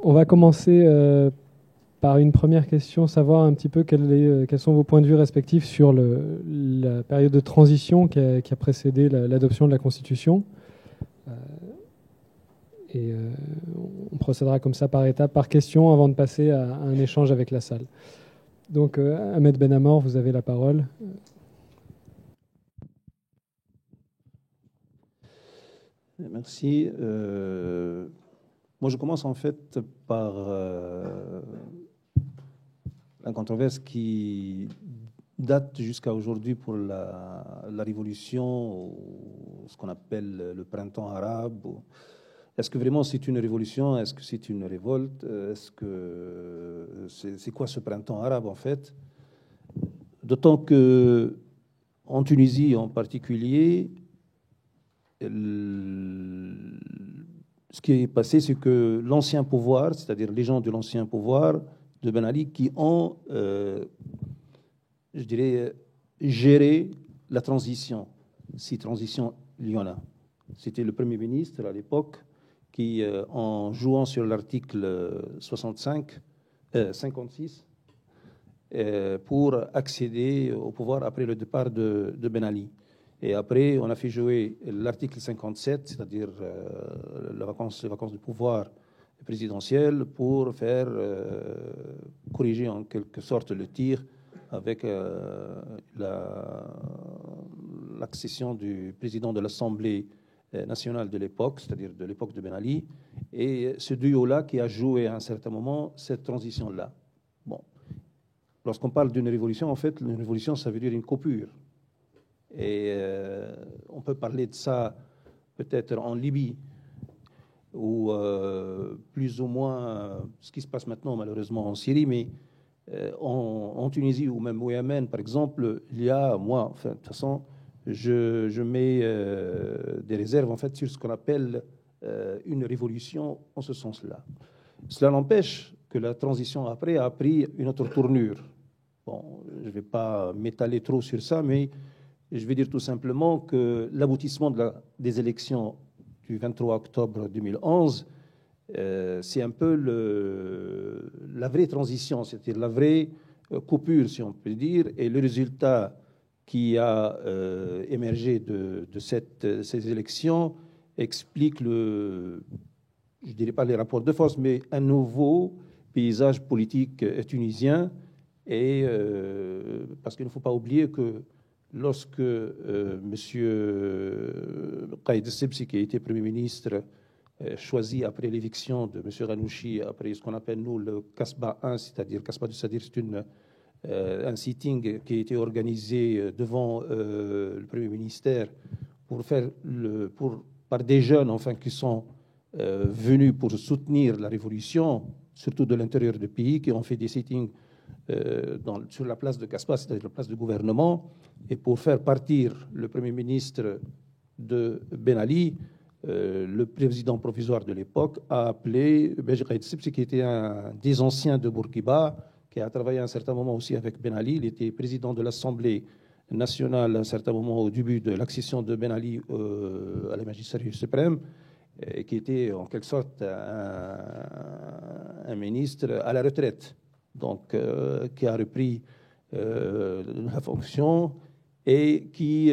On va commencer par une première question, savoir un petit peu quels sont vos points de vue respectifs sur la période de transition qui a précédé l'adoption de la Constitution. Et on procédera comme ça par étapes, par question, avant de passer à un échange avec la salle. Donc, Ahmed Benamor, vous avez la parole. Merci. Moi, je commence en fait par la controverse qui date jusqu'à aujourd'hui pour la révolution, ou ce qu'on appelle le printemps arabe. Est-ce que vraiment c'est une révolution? Est-ce que c'est une révolte? Est-ce que c'est quoi ce printemps arabe en fait? D'autant que en Tunisie en particulier, ce qui est passé, c'est que l'ancien pouvoir, c'est-à-dire les gens de l'ancien pouvoir de Ben Ali, qui ont, je dirais, géré la transition, si transition il y en a. C'était le Premier ministre à l'époque qui, en jouant sur l'article 56, pour accéder au pouvoir après le départ de Ben Ali. Et après, on a fait jouer l'article 57, c'est-à-dire les vacances de pouvoir présidentiel, pour faire corriger en quelque sorte le tir avec l'accession du président de l'Assemblée nationale de l'époque, c'est-à-dire de l'époque de Ben Ali, et ce duo-là qui a joué à un certain moment cette transition-là. Bon. Lorsqu'on parle d'une révolution, en fait, une révolution, ça veut dire une coupure. Et on peut parler de ça peut-être en Libye, ou plus ou moins ce qui se passe maintenant, malheureusement, en Syrie, mais en Tunisie ou même au Yémen, par exemple, il y a, moi, enfin, de toute façon, je mets des réserves, en fait, sur ce qu'on appelle une révolution en ce sens-là. Cela n'empêche que la transition après a pris une autre tournure. Bon, je ne vais pas m'étaler trop sur ça, mais je vais dire tout simplement que l'aboutissement des élections du 23 octobre 2011, c'est un peu la vraie transition, c'est-à-dire la vraie coupure, si on peut dire, et le résultat qui a émergé de ces élections explique je ne dirais pas les rapports de force, mais un nouveau paysage politique tunisien. Et parce qu'il ne faut pas oublier que lorsque M. Qaïd Essebsi, qui a été Premier ministre, choisi après l'éviction de M. Ghanouchi, après ce qu'on appelle, nous, le Kasbah 1, c'est-à-dire Kasbah du Sadir, c'est un sitting qui a été organisé devant le Premier ministère par des jeunes, enfin, qui sont venus pour soutenir la révolution, surtout de l'intérieur du pays, qui ont fait des sittings sur la place de Kasbah, c'est-à-dire la place du gouvernement, et pour faire partir le Premier ministre de Ben Ali, le président provisoire de l'époque a appelé Beji Qaïd Essebsi, qui était un des anciens de Bourguiba, qui a travaillé à un certain moment aussi avec Ben Ali. Il était président de l'Assemblée nationale à un certain moment au début de l'accession de Ben Ali à la magistrature suprême, et qui était en quelque sorte un ministre à la retraite, donc qui a repris la fonction et qui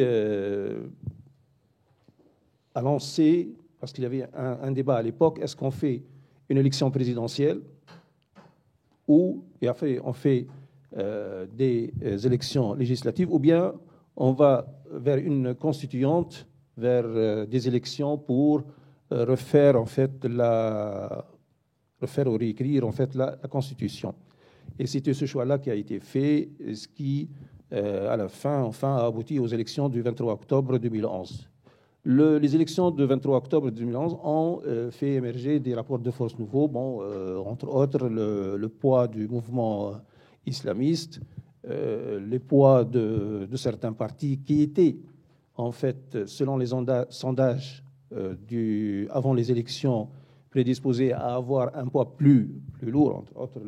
a lancé, parce qu'il y avait un débat à l'époque, est-ce qu'on fait une élection présidentielle ou et après on fait des élections législatives, ou bien on va vers une constituante, vers des élections pour refaire en fait refaire ou réécrire en fait la Constitution. Et c'était ce choix-là qui a été fait, ce qui, à la fin, enfin, a abouti aux élections du 23 octobre 2011. Les élections du 23 octobre 2011 ont fait émerger des rapports de force nouveaux, entre autres le poids du mouvement islamiste, les poids de certains partis qui étaient, en fait, selon les sondages avant les élections, prédisposés à avoir un poids plus lourd, entre autres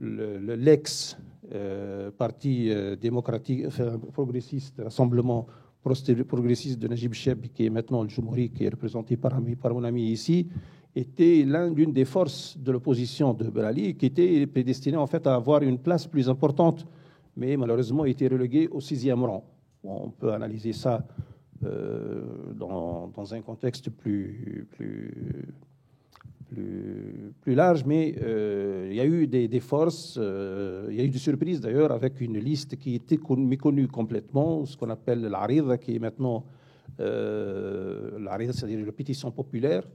l'ex-parti démocratique, enfin, progressiste, Rassemblement progressiste de Najib Cheb, qui est maintenant le Jumhuri, qui est représenté par mon ami ici, était l'une des forces de l'opposition de Ben Ali, qui était prédestiné en fait à avoir une place plus importante, mais malheureusement a été relégué au 6e rang. Bon, on peut analyser ça dans un contexte plus large, mais il y a eu des forces, il y a eu des surprises d'ailleurs avec une liste qui était méconnue complètement, ce qu'on appelle l'Arida, qui est maintenant l'Arida, c'est-à-dire la pétition populaire,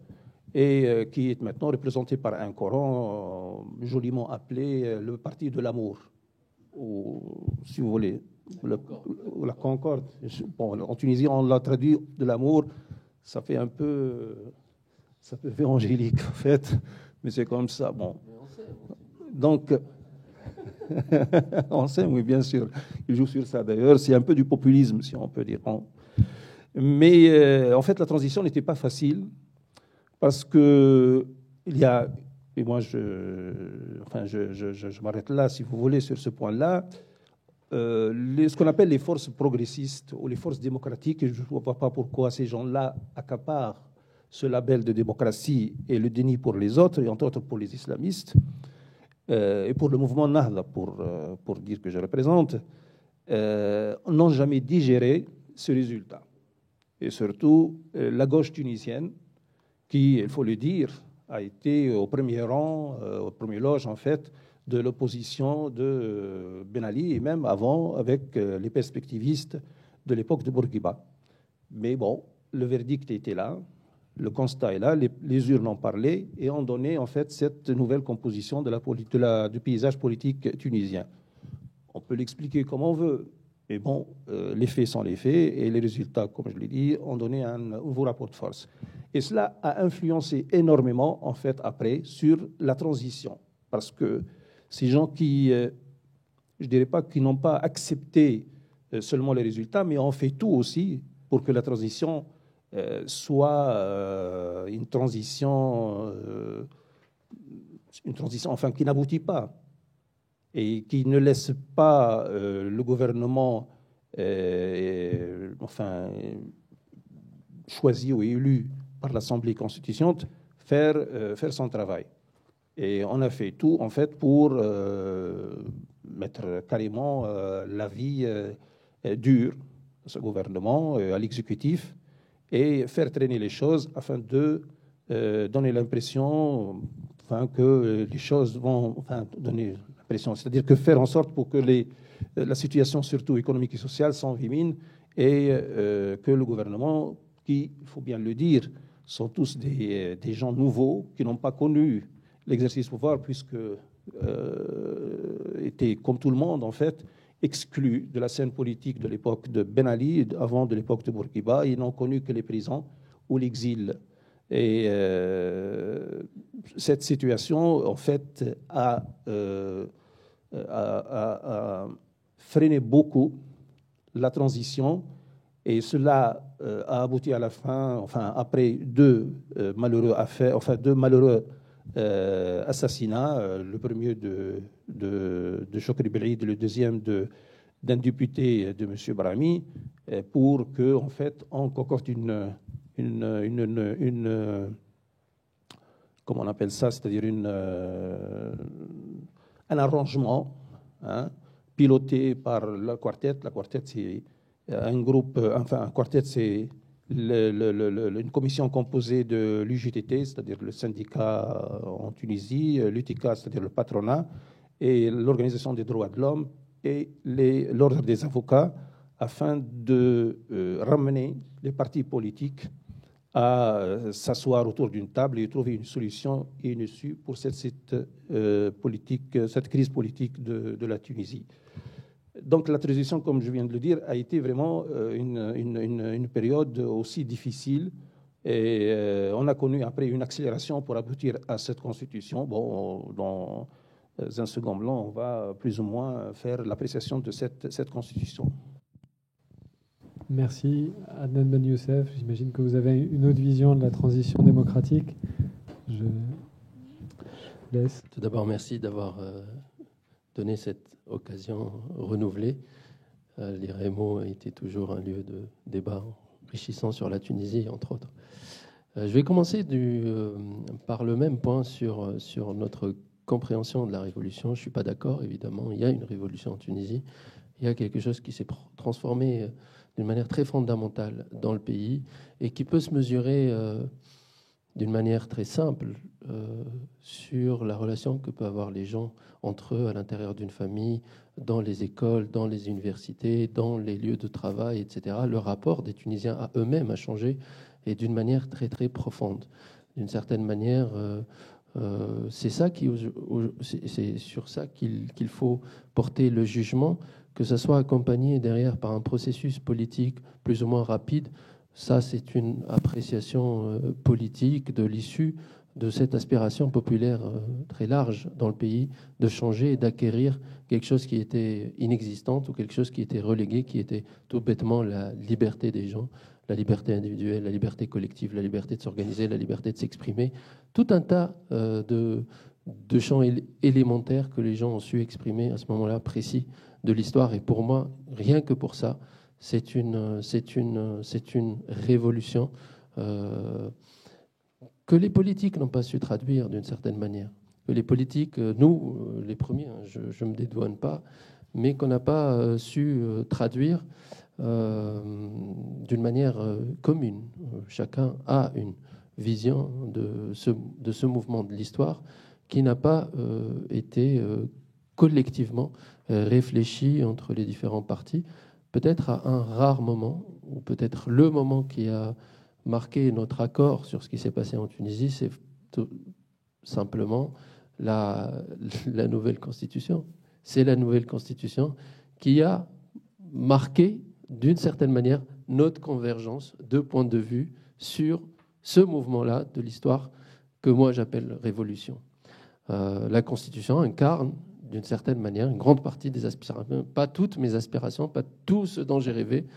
et qui est maintenant représentée par un Coran joliment appelé le Parti de l'amour, ou si vous voulez, la Concorde. Bon, en Tunisie, on l'a traduit de l'amour, ça fait un peu... Ça peut faire angélique, en fait, mais c'est comme ça. Bon. Donc, on sait, oui, bien sûr. Il joue sur ça, d'ailleurs. C'est un peu du populisme, si on peut dire. Mais, en fait, la transition n'était pas facile parce que il y a... Et moi, je m'arrête là, si vous voulez, sur ce point-là. Ce qu'on appelle les forces progressistes ou les forces démocratiques, je ne vois pas pourquoi ces gens-là accaparent ce label de démocratie et le déni pour les autres, et entre autres pour les islamistes, et pour le mouvement Nahda, pour dire que je représente, n'ont jamais digéré ce résultat. Et surtout, la gauche tunisienne, qui, il faut le dire, a été au premier rang, au premier loge, en fait, de l'opposition de Ben Ali, et même avant, avec les perspectivistes de l'époque de Bourguiba. Mais bon, le verdict était là. Le constat est là, les urnes ont parlé et ont donné en fait cette nouvelle composition du paysage politique tunisien. On peut l'expliquer comme on veut, mais bon, les faits sont les faits et les résultats, comme je l'ai dit, ont donné un nouveau rapport de force. Et cela a influencé énormément en fait après sur la transition, parce que ces gens qui, je dirais pas qu'ils n'ont pas accepté seulement les résultats, mais ont fait tout aussi pour que la transition soit une transition enfin, qui n'aboutit pas et qui ne laisse pas le gouvernement enfin, choisi ou élu par l'Assemblée constituante faire son travail. Et on a fait tout, en fait, pour mettre carrément la vie dure à ce gouvernement, à l'exécutif, et faire traîner les choses afin de donner l'impression que les choses vont donner l'impression, c'est-à-dire que faire en sorte pour que la situation, surtout économique et sociale, s'envenime et que le gouvernement, qui, il faut bien le dire, sont tous des gens nouveaux qui n'ont pas connu l'exercice du pouvoir puisque étaient, comme tout le monde en fait, exclus de la scène politique de l'époque de Ben Ali, avant de l'époque de Bourguiba. Ils n'ont connu que les prisons ou l'exil. Et cette situation, en fait, a freiné beaucoup la transition, et cela a abouti à la fin, enfin, après deux malheureux assassinats, le premier de Chokri Belid, le deuxième d'un député de M. Brahmi, pour que, en fait, on concorde comment on appelle ça, c'est-à-dire un arrangement piloté par la Quartet. La Quartet, c'est un groupe, enfin, un quartet, c'est une commission composée de l'UJTT, c'est-à-dire le syndicat en Tunisie, l'UTK, c'est-à-dire le patronat, et l'Organisation des droits de l'homme et l'Ordre des avocats, afin de ramener les partis politiques à s'asseoir autour d'une table et trouver une solution et une issue pour cette crise politique de la Tunisie. Donc la transition, comme je viens de le dire, a été vraiment une période aussi difficile, et on a connu après une accélération pour aboutir à cette constitution. Bon, dans un second plan, on va plus ou moins faire l'appréciation de cette constitution. Merci. Adnan Ben Youssef, j'imagine que vous avez une autre vision de la transition démocratique. Je laisse. Tout d'abord, merci d'avoir donné cette occasion renouvelée. L'IREMO a été toujours un lieu de débat enrichissant sur la Tunisie, entre autres. Je vais commencer par le même point sur notre compréhension de la révolution. Je ne suis pas d'accord, évidemment. Il y a une révolution en Tunisie. Il y a quelque chose qui s'est transformé d'une manière très fondamentale dans le pays et qui peut se mesurer d'une manière très simple sur la relation que peuvent avoir les gens entre eux à l'intérieur d'une famille, dans les écoles, dans les universités, dans les lieux de travail, etc. Le rapport des Tunisiens à eux-mêmes a changé et d'une manière très très profonde. D'une certaine manière, c'est sur ça qu'il faut porter le jugement, que ça soit accompagné derrière par un processus politique plus ou moins rapide. Ça, c'est une appréciation politique de l'issue de cette aspiration populaire très large dans le pays de changer et d'acquérir quelque chose qui était inexistant ou quelque chose qui était relégué, qui était tout bêtement la liberté des gens, la liberté individuelle, la liberté collective, la liberté de s'organiser, la liberté de s'exprimer. Tout un tas de champs élémentaires que les gens ont su exprimer à ce moment-là précis de l'histoire. Et pour moi, rien que pour ça, c'est une révolution que les politiques n'ont pas su traduire d'une certaine manière. Que les politiques, nous, les premiers, je ne me dédouane pas, mais qu'on n'a pas su traduire d'une manière commune. Chacun a une vision de ce mouvement de l'histoire qui n'a pas été collectivement réfléchi entre les différents partis. Peut-être à un rare moment, ou peut-être le moment qui a marqué notre accord sur ce qui s'est passé en Tunisie, c'est tout simplement la nouvelle constitution. C'est la nouvelle constitution qui a marqué, d'une certaine manière, notre convergence de points de vue sur ce mouvement-là de l'histoire que moi j'appelle révolution. La constitution incarne, d'une certaine manière, une grande partie des aspirations, pas toutes mes aspirations, pas tout ce dont j'ai rêvé,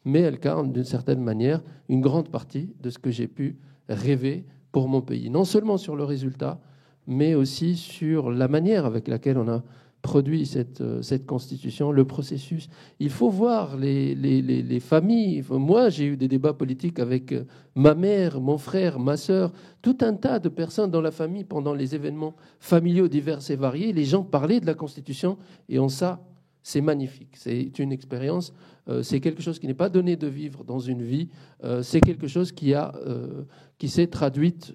mais elle incarne d'une certaine manière une grande partie de ce que j'ai pu rêver pour mon pays. Non seulement sur le résultat, mais aussi sur la manière avec laquelle on a produit cette constitution, le processus. Il faut voir les familles. Moi, j'ai eu des débats politiques avec ma mère, mon frère, ma sœur, tout un tas de personnes dans la famille pendant les événements familiaux divers et variés. Les gens parlaient de la constitution et ça, c'est magnifique. C'est une expérience, c'est quelque chose qui n'est pas donné de vivre dans une vie, c'est quelque chose qui s'est traduite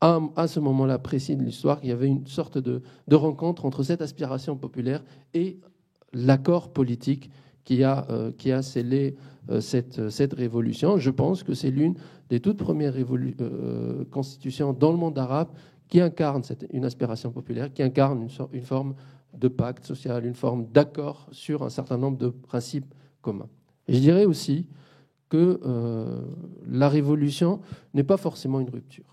à ce moment-là précis de l'histoire. Il y avait une sorte de rencontre entre cette aspiration populaire et l'accord politique qui a scellé cette révolution. Je pense que c'est l'une des toutes premières constitutions dans le monde arabe qui incarne une aspiration populaire, qui incarne une forme de pacte social, une forme d'accord sur un certain nombre de principes communs. Et je dirais aussi que la révolution n'est pas forcément une rupture.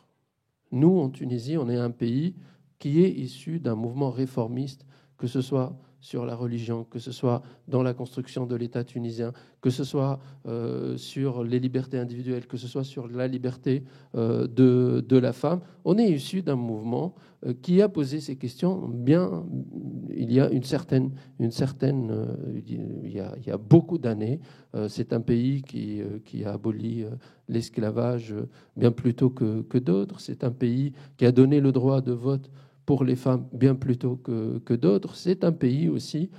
Nous, en Tunisie, on est un pays qui est issu d'un mouvement réformiste, que ce soit sur la religion, que ce soit dans la construction de l'État tunisien, que ce soit sur les libertés individuelles, que ce soit sur la liberté de la femme. On est issu d'un mouvement qui a posé ces questions bien. Il y a il y a beaucoup d'années. C'est un pays qui a aboli l'esclavage bien plus tôt que d'autres. C'est un pays qui a donné le droit de vote pour les femmes bien plus tôt que d'autres. C'est un pays aussi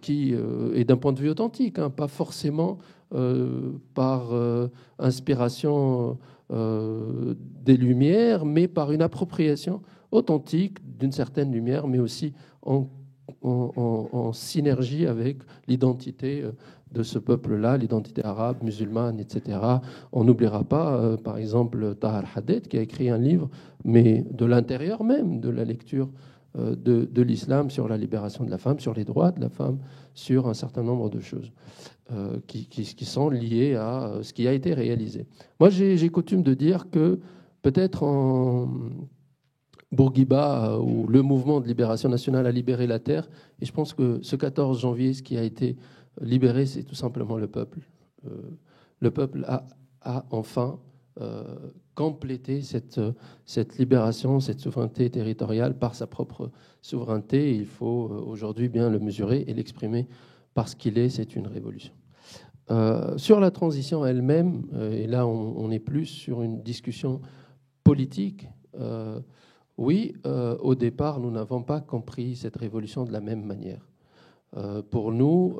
qui est d'un point de vue authentique, pas forcément par inspiration des Lumières, mais par une appropriation authentique d'une certaine lumière, mais aussi en synergie avec l'identité de ce peuple-là, l'identité arabe, musulmane, etc. On n'oubliera pas, par exemple, Tahar Haded, qui a écrit un livre, mais de l'intérieur même de la lecture de l'islam sur la libération de la femme, sur les droits de la femme, sur un certain nombre de choses qui sont liées à ce qui a été réalisé. Moi, j'ai coutume de dire que peut-être en Bourguiba, où le mouvement de libération nationale a libéré la terre, et je pense que ce 14 janvier, ce qui a été libéré, c'est tout simplement le peuple. Le peuple a enfin complété cette libération, cette souveraineté territoriale par sa propre souveraineté. Il faut aujourd'hui bien le mesurer et l'exprimer parce qu'il est, c'est une révolution. Sur la transition elle-même, et là on est plus sur une discussion politique, oui, au départ, nous n'avons pas compris cette révolution de la même manière. Pour nous,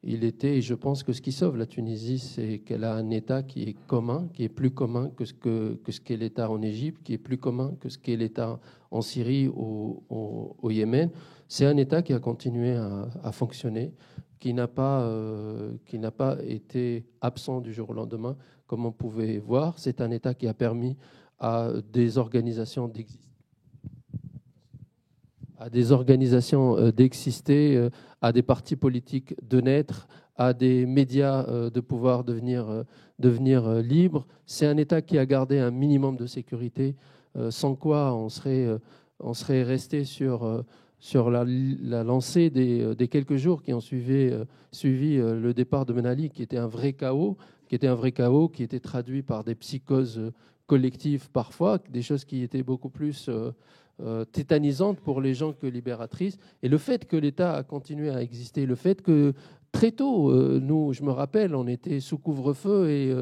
il était, et je pense que ce qui sauve la Tunisie, c'est qu'elle a un État qui est commun, qui est plus commun que ce qu'est l'État en Égypte, qui est plus commun que ce qu'est l'État en Syrie ou au Yémen. C'est un État qui a continué à fonctionner, qui n'a pas été absent du jour au lendemain, comme on pouvait voir. C'est un État qui a permis à des organisations d'exister, à des partis politiques de naître, à des médias de pouvoir devenir libres. C'est un État qui a gardé un minimum de sécurité, sans quoi on serait resté sur la lancée des quelques jours qui ont suivi le départ de Ben Ali, qui était un vrai chaos, qui était traduit par des psychoses collectives parfois, des choses qui étaient beaucoup plus tétanisante pour les gens que libératrice. Et le fait que l'État a continué à exister, le fait que très tôt, nous, je me rappelle, on était sous couvre-feu et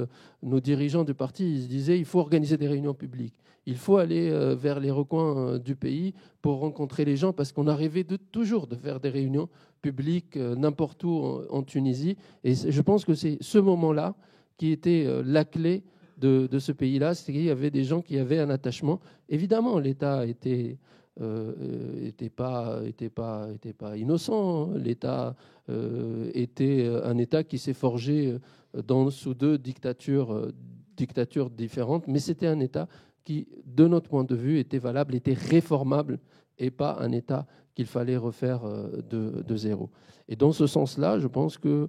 nos dirigeants du parti ils se disaient il faut organiser des réunions publiques, il faut aller vers les recoins du pays pour rencontrer les gens, parce qu'on a rêvé toujours de faire des réunions publiques n'importe où en Tunisie. Et je pense que c'est ce moment-là qui était la clé de ce pays-là, c'est qu'il y avait des gens qui avaient un attachement. Évidemment, l'État était pas innocent. L'État était un État qui s'est forgé sous deux dictatures différentes, mais c'était un État qui, de notre point de vue, était valable, était réformable, et pas un État qu'il fallait refaire de zéro. Et dans ce sens-là, je pense que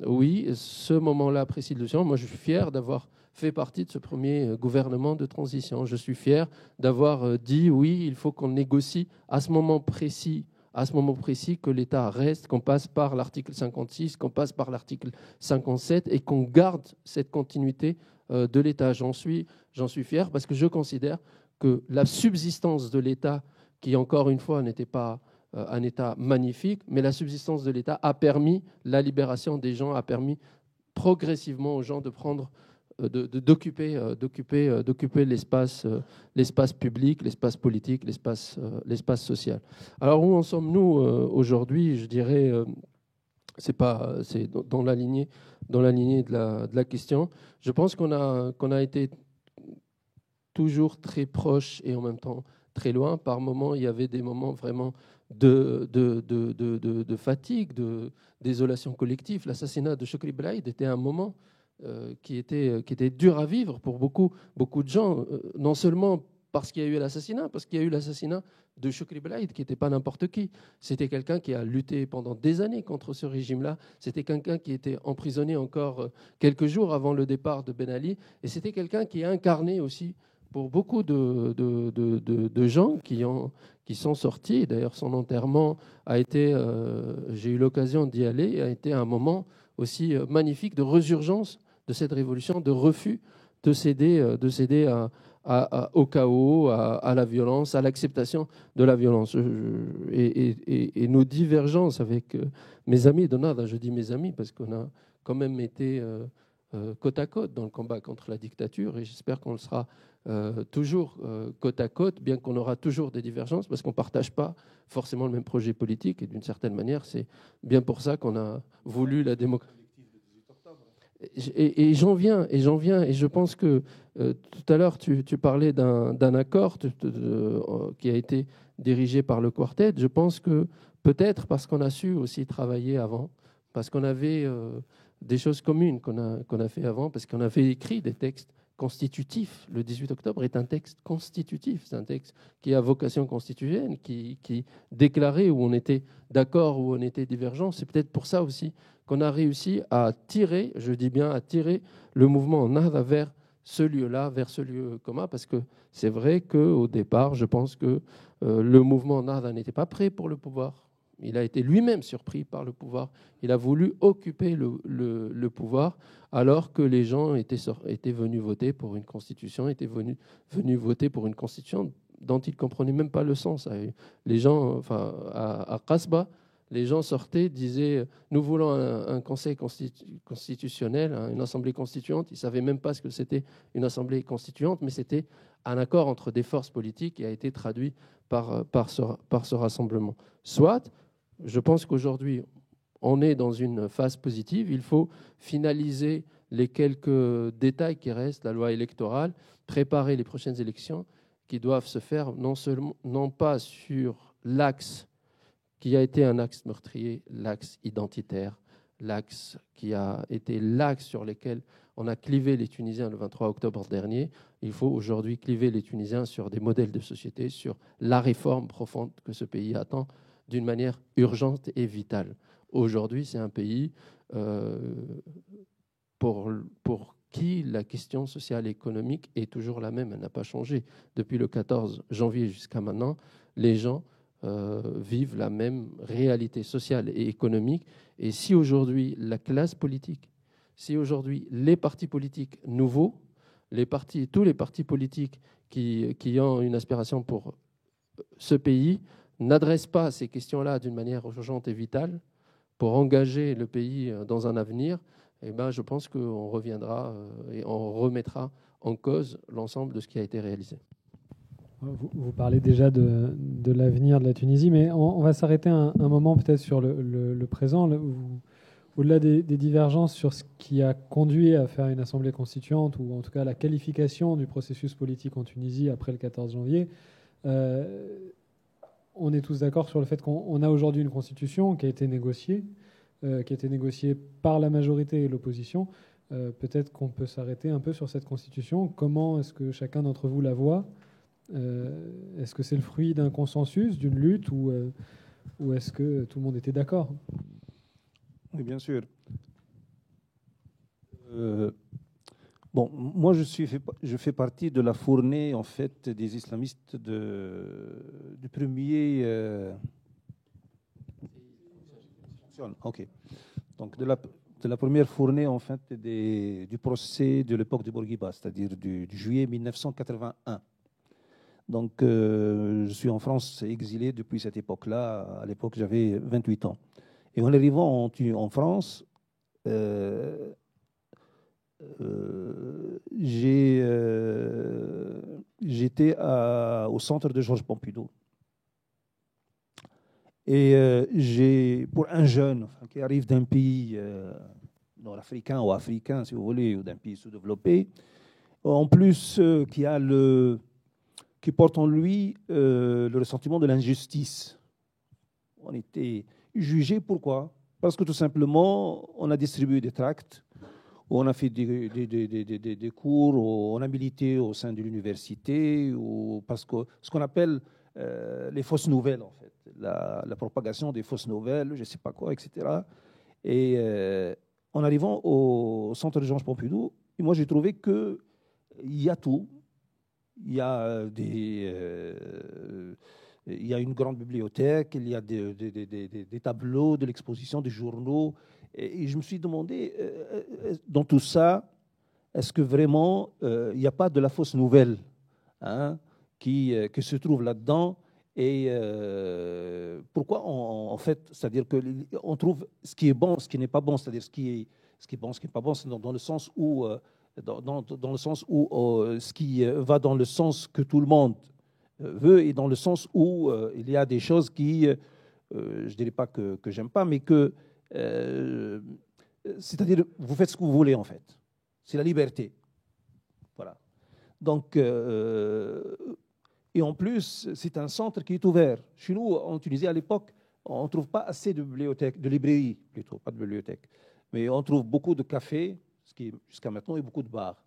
oui, ce moment-là précis de l'océan, moi je suis fier d'avoir fait partie de ce premier gouvernement de transition. Je suis fier d'avoir dit oui, il faut qu'on négocie à ce moment précis que l'État reste, qu'on passe par l'article 56, qu'on passe par l'article 57 et qu'on garde cette continuité de l'État. J'en suis fier parce que je considère que la subsistance de l'État, qui encore une fois n'était pas un État magnifique, mais la subsistance de l'État a permis la libération des gens, a permis progressivement aux gens de prendre d'occuper l'espace public, l'espace politique, l'espace social. Alors où en sommes-nous aujourd'hui? Je dirais c'est dans la lignée de la question. Je pense qu'on a été toujours très proche et en même temps très loin. Par moments, il y avait des moments vraiment de fatigue, de désolation collective. L'assassinat de Chokri Belaïd était un moment qui était dur à vivre pour beaucoup de gens, non seulement parce qu'il y a eu l'assassinat, parce qu'il y a eu l'assassinat de Chokri Belaïd, qui n'était pas n'importe qui. C'était quelqu'un qui a lutté pendant des années contre ce régime-là. C'était quelqu'un qui était emprisonné encore quelques jours avant le départ de Ben Ali. Et c'était quelqu'un qui a incarné aussi pour beaucoup de gens qui sont sortis. D'ailleurs, son enterrement a été, j'ai eu l'occasion d'y aller, a été un moment aussi magnifique de résurgence de cette révolution, de refus de céder au chaos, à la violence, à l'acceptation de la violence. Et nos divergences avec mes amis de Nada, je dis mes amis parce qu'on a quand même été côte à côte dans le combat contre la dictature, et j'espère qu'on le sera toujours côte à côte, bien qu'on aura toujours des divergences, parce qu'on ne partage pas forcément le même projet politique, et d'une certaine manière, c'est bien pour ça qu'on a voulu la démocratie. Et j'en viens, et je pense que tout à l'heure, tu parlais d'un accord qui a été dirigé par le quartet. Je pense que peut-être parce qu'on a su aussi travailler avant, parce qu'on avait des choses communes qu'on a fait avant, parce qu'on avait écrit des textes constitutif. Le 18 octobre est un texte constitutif. C'est un texte qui a vocation constitutionnelle, qui déclarait où on était d'accord, où on était divergent. C'est peut-être pour ça aussi qu'on a réussi à tirer, je dis bien à tirer, le mouvement en Nahda vers ce lieu-là, vers ce lieu commun, parce que c'est vrai qu'au départ, je pense que le mouvement en Nahda n'était pas prêt pour le pouvoir. Il a été lui-même surpris par le pouvoir. Il a voulu occuper le pouvoir alors que les gens étaient venus voter pour une constitution, étaient venus voter pour une constitution dont ils ne comprenaient même pas le sens. Les gens, enfin, à Kasbah, les gens sortaient, disaient « Nous voulons un conseil constitutionnel, une assemblée constituante ». Ils ne savaient même pas ce que c'était une assemblée constituante, mais c'était un accord entre des forces politiques qui a été traduit par ce rassemblement. Soit, je pense qu'aujourd'hui, on est dans une phase positive. Il faut finaliser les quelques détails qui restent, la loi électorale, préparer les prochaines élections qui doivent se faire non pas sur l'axe qui a été un axe meurtrier, l'axe identitaire, l'axe qui a été l'axe sur lequel on a clivé les Tunisiens le 23 octobre dernier. Il faut aujourd'hui cliver les Tunisiens sur des modèles de société, sur la réforme profonde que ce pays attend d'une manière urgente et vitale. Aujourd'hui, c'est un pays pour qui la question sociale et économique est toujours la même. Elle n'a pas changé. Depuis le 14 janvier jusqu'à maintenant, les gens vivent la même réalité sociale et économique. Et si aujourd'hui la classe politique, si aujourd'hui les partis politiques nouveaux, tous les partis politiques qui ont une aspiration pour ce pays n'adressent pas ces questions-là d'une manière urgente et vitale pour engager le pays dans un avenir, eh ben, je pense qu'on reviendra et on remettra en cause l'ensemble de ce qui a été réalisé. Vous parlez déjà de l'avenir de la Tunisie, mais on va s'arrêter un moment peut-être sur le présent. Au-delà des divergences sur ce qui a conduit à faire une assemblée constituante, ou en tout cas la qualification du processus politique en Tunisie après le 14 janvier, on est tous d'accord sur le fait qu'on a aujourd'hui une constitution qui a été négociée par la majorité et l'opposition. Peut-être qu'on peut s'arrêter un peu sur cette constitution. Comment est-ce que chacun d'entre vous la voit ? Est-ce que c'est le fruit d'un consensus, d'une lutte, ou est-ce que tout le monde était d'accord ? Oui, bien sûr. Bon, moi, je fais partie de la fournée, en fait, des islamistes du premier... Ok. Donc, de la première fournée, en fait, du procès de l'époque de Bourguiba, c'est-à-dire du juillet 1981. Donc, je suis en France exilé depuis cette époque-là. À l'époque, j'avais 28 ans. Et en arrivant en France, j'étais au centre de Georges Pompidou. Et pour un jeune qui arrive d'un pays nord-africain ou africain, si vous voulez, ou d'un pays sous-développé, en plus qui porte en lui le ressentiment de l'injustice. On était jugé, pourquoi ? Parce que tout simplement, on a distribué des tracts, on a fait des cours, on a milité au sein de l'université, parce que ce qu'on appelle les fausses nouvelles, en fait, la propagation des fausses nouvelles, je ne sais pas quoi, etc. Et en arrivant au centre de Georges Pompidou, moi j'ai trouvé qu'il y a tout. Il y a il y a une grande bibliothèque, il y a des tableaux, de l'exposition, des journaux. Et je me suis demandé, dans tout ça, est-ce que vraiment il n'y a pas de la fausse nouvelle qui se trouve là-dedans? Et pourquoi, en fait, c'est-à-dire qu'on trouve ce qui est bon, ce qui n'est pas bon, c'est-à-dire ce qui est bon, ce qui n'est pas bon, c'est dans le sens où... dans le sens où ce qui va dans le sens que tout le monde veut et dans le sens où il y a des choses qui, je ne dirais pas que j'aime pas, mais que, c'est-à-dire, vous faites ce que vous voulez en fait. C'est la liberté. Voilà. Donc, et en plus, c'est un centre qui est ouvert. Chez nous, en Tunisie, à l'époque, on ne trouve pas assez de bibliothèques, de librairies plutôt, pas de bibliothèques. Mais on trouve beaucoup de cafés, ce qui jusqu'à maintenant est beaucoup de bars.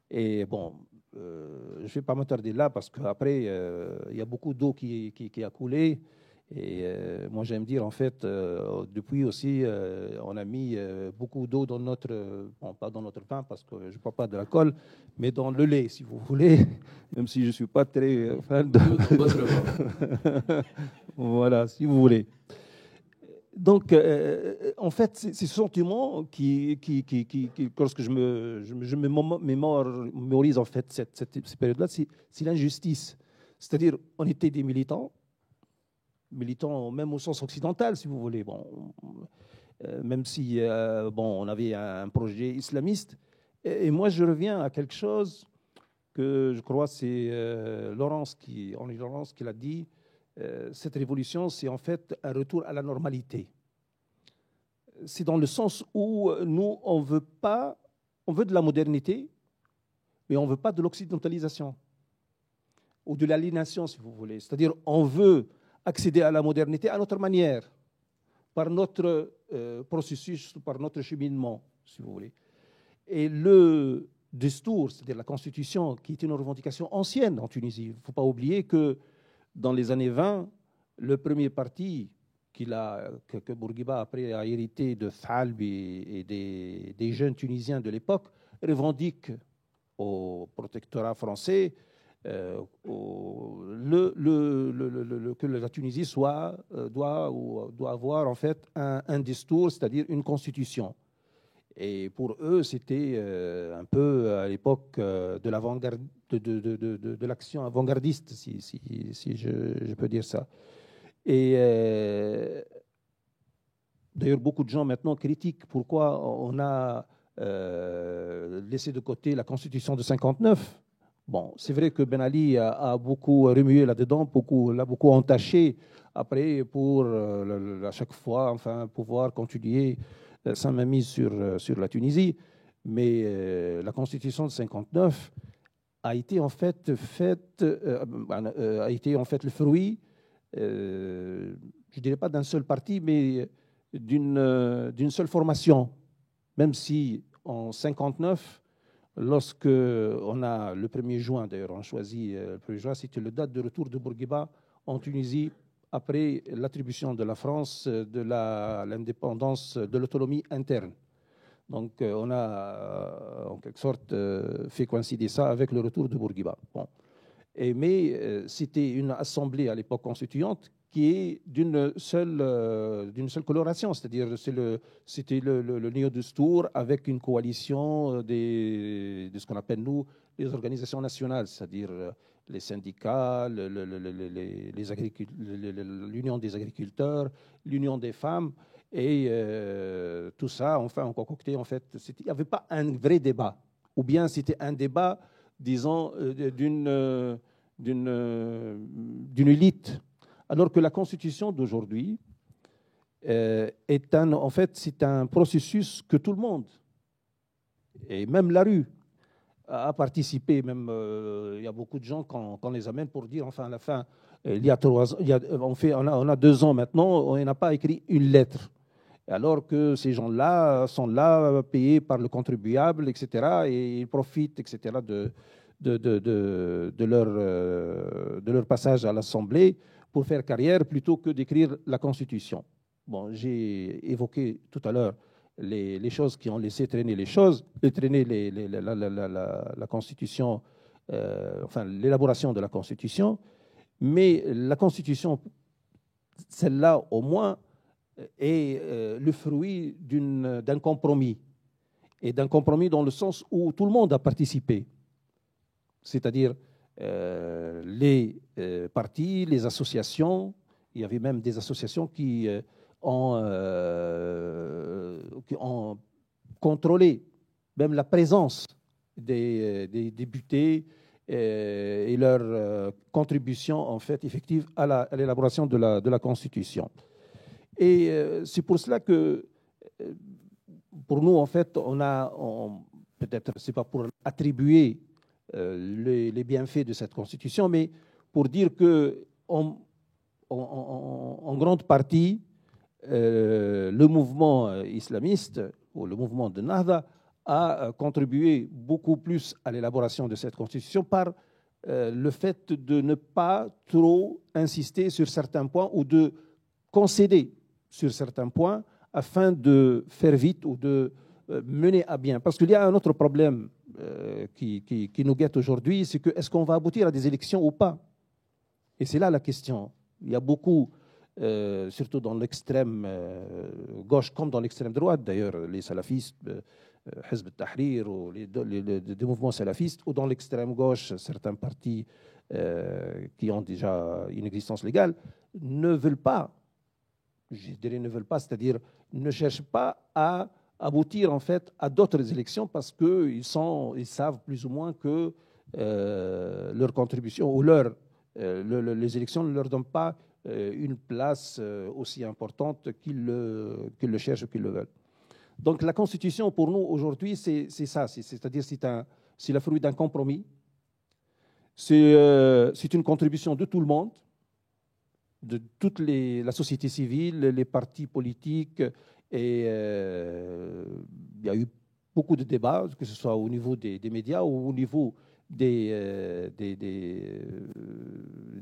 Et bon, je ne vais pas m'attarder là parce qu'après, il y a beaucoup d'eau qui a coulé. Et moi, j'aime dire, en fait, depuis aussi, on a mis beaucoup d'eau dans bon, pas dans notre pain parce que je ne bois pas de l'alcool, mais dans le lait, si vous voulez, même si je ne suis pas très fan de... Voilà, si vous voulez. Donc, en fait, c'est ce sentiment qui lorsque je me mémorise en fait cette période-là, c'est l'injustice. C'est-à-dire, on était des militants, militant même au sens occidental, si vous voulez. Bon, même si on avait un projet islamiste. Et moi, je reviens à quelque chose que je crois c'est Henri Laurence qui l'a dit. Cette révolution, c'est en fait un retour à la normalité. C'est dans le sens où nous, on veut de la modernité, mais on ne veut pas de l'occidentalisation ou de l'aliénation, si vous voulez. C'est-à-dire, on veut accéder à la modernité à notre manière, par notre processus, par notre cheminement, si vous voulez. Et le Destour, c'est-à-dire la Constitution, qui est une revendication ancienne en Tunisie. Il ne faut pas oublier que dans les années 20, le premier parti que Bourguiba après a hérité de Thalbi et des jeunes Tunisiens de l'époque revendique au protectorat français que la Tunisie doit avoir en fait un Destour, c'est-à-dire une constitution. Et pour eux, c'était un peu à l'époque de l'avant-garde, de l'action avant-gardiste, si je peux dire ça. Et d'ailleurs, beaucoup de gens maintenant critiquent pourquoi on a laissé de côté la Constitution de 59. Bon, c'est vrai que Ben Ali a beaucoup remué là-dedans, l'a beaucoup entaché après pour à chaque fois pouvoir continuer sa mainmise sur la Tunisie. Mais la Constitution de 59 a été en fait le fruit, je ne dirais pas d'un seul parti, mais d'une seule formation. Même si en 59, lorsque on a le 1er juin, d'ailleurs on choisit le 1er juin, c'était la date de retour de Bourguiba en Tunisie après l'attribution de la France de l'indépendance, de l'autonomie interne. Donc on a en quelque sorte fait coïncider ça avec le retour de Bourguiba. Bon. Mais c'était une assemblée à l'époque constituante qui est d'une seule coloration, c'est-à-dire c'était le Néo-Destour avec une coalition de ce qu'on appelle, nous, les organisations nationales, c'est-à-dire les syndicats, l'Union des agriculteurs, l'Union des femmes, et tout ça, enfin, en concocté, en fait, il n'y avait pas un vrai débat, ou bien c'était un débat, disons, d'une élite. Alors que la Constitution d'aujourd'hui en fait, c'est un processus que tout le monde, et même la rue, a participé. Même il y a beaucoup de gens qu'on les amène pour dire, enfin, à la fin, on a 2 ans maintenant, on n'a pas écrit une lettre. Alors que ces gens-là sont là, payés par le contribuable, etc., et ils profitent, etc., de leur passage à l'Assemblée pour faire carrière plutôt que d'écrire la Constitution. Bon, j'ai évoqué tout à l'heure les choses qui ont laissé traîner la Constitution, enfin l'élaboration de la Constitution, mais la Constitution, celle-là au moins, est le fruit d'un compromis, et d'un compromis dans le sens où tout le monde a participé, c'est-à-dire les partis, les associations. Il y avait même des associations qui ont contrôlé même la présence des députés et leur contribution en fait effective à l'élaboration de la Constitution. Et c'est pour cela que, pour nous, en fait, peut-être, c'est pas pour attribuer les bienfaits de cette Constitution, mais pour dire que, en grande partie, le mouvement islamiste, ou le mouvement de Nahda, a contribué beaucoup plus à l'élaboration de cette Constitution par le fait de ne pas trop insister sur certains points ou de concéder sur certains points afin de faire vite ou de mener à bien. Parce qu'il y a un autre problème qui nous guette aujourd'hui, c'est que est-ce qu'on va aboutir à des élections ou pas? Et c'est là la question. Il y a beaucoup, surtout dans l'extrême gauche comme dans l'extrême droite, d'ailleurs, les salafistes, Hizb al-Tahrir, ou des mouvements salafistes, ou dans l'extrême gauche, certains partis qui ont déjà une existence légale, ne veulent pas, je dirais ne veulent pas, c'est-à-dire ne cherchent pas à aboutir en fait à d'autres élections parce qu'ils savent plus ou moins que leur contribution ou les élections ne leur donnent pas une place aussi importante qu'ils le cherchent ou qu'ils le veulent. Donc la Constitution, pour nous, aujourd'hui, c'est ça. C'est-à-dire c'est le fruit d'un compromis. C'est une contribution de tout le monde, de toute la société civile, les partis politiques. Et il y a eu beaucoup de débats, que ce soit au niveau des médias ou au niveau des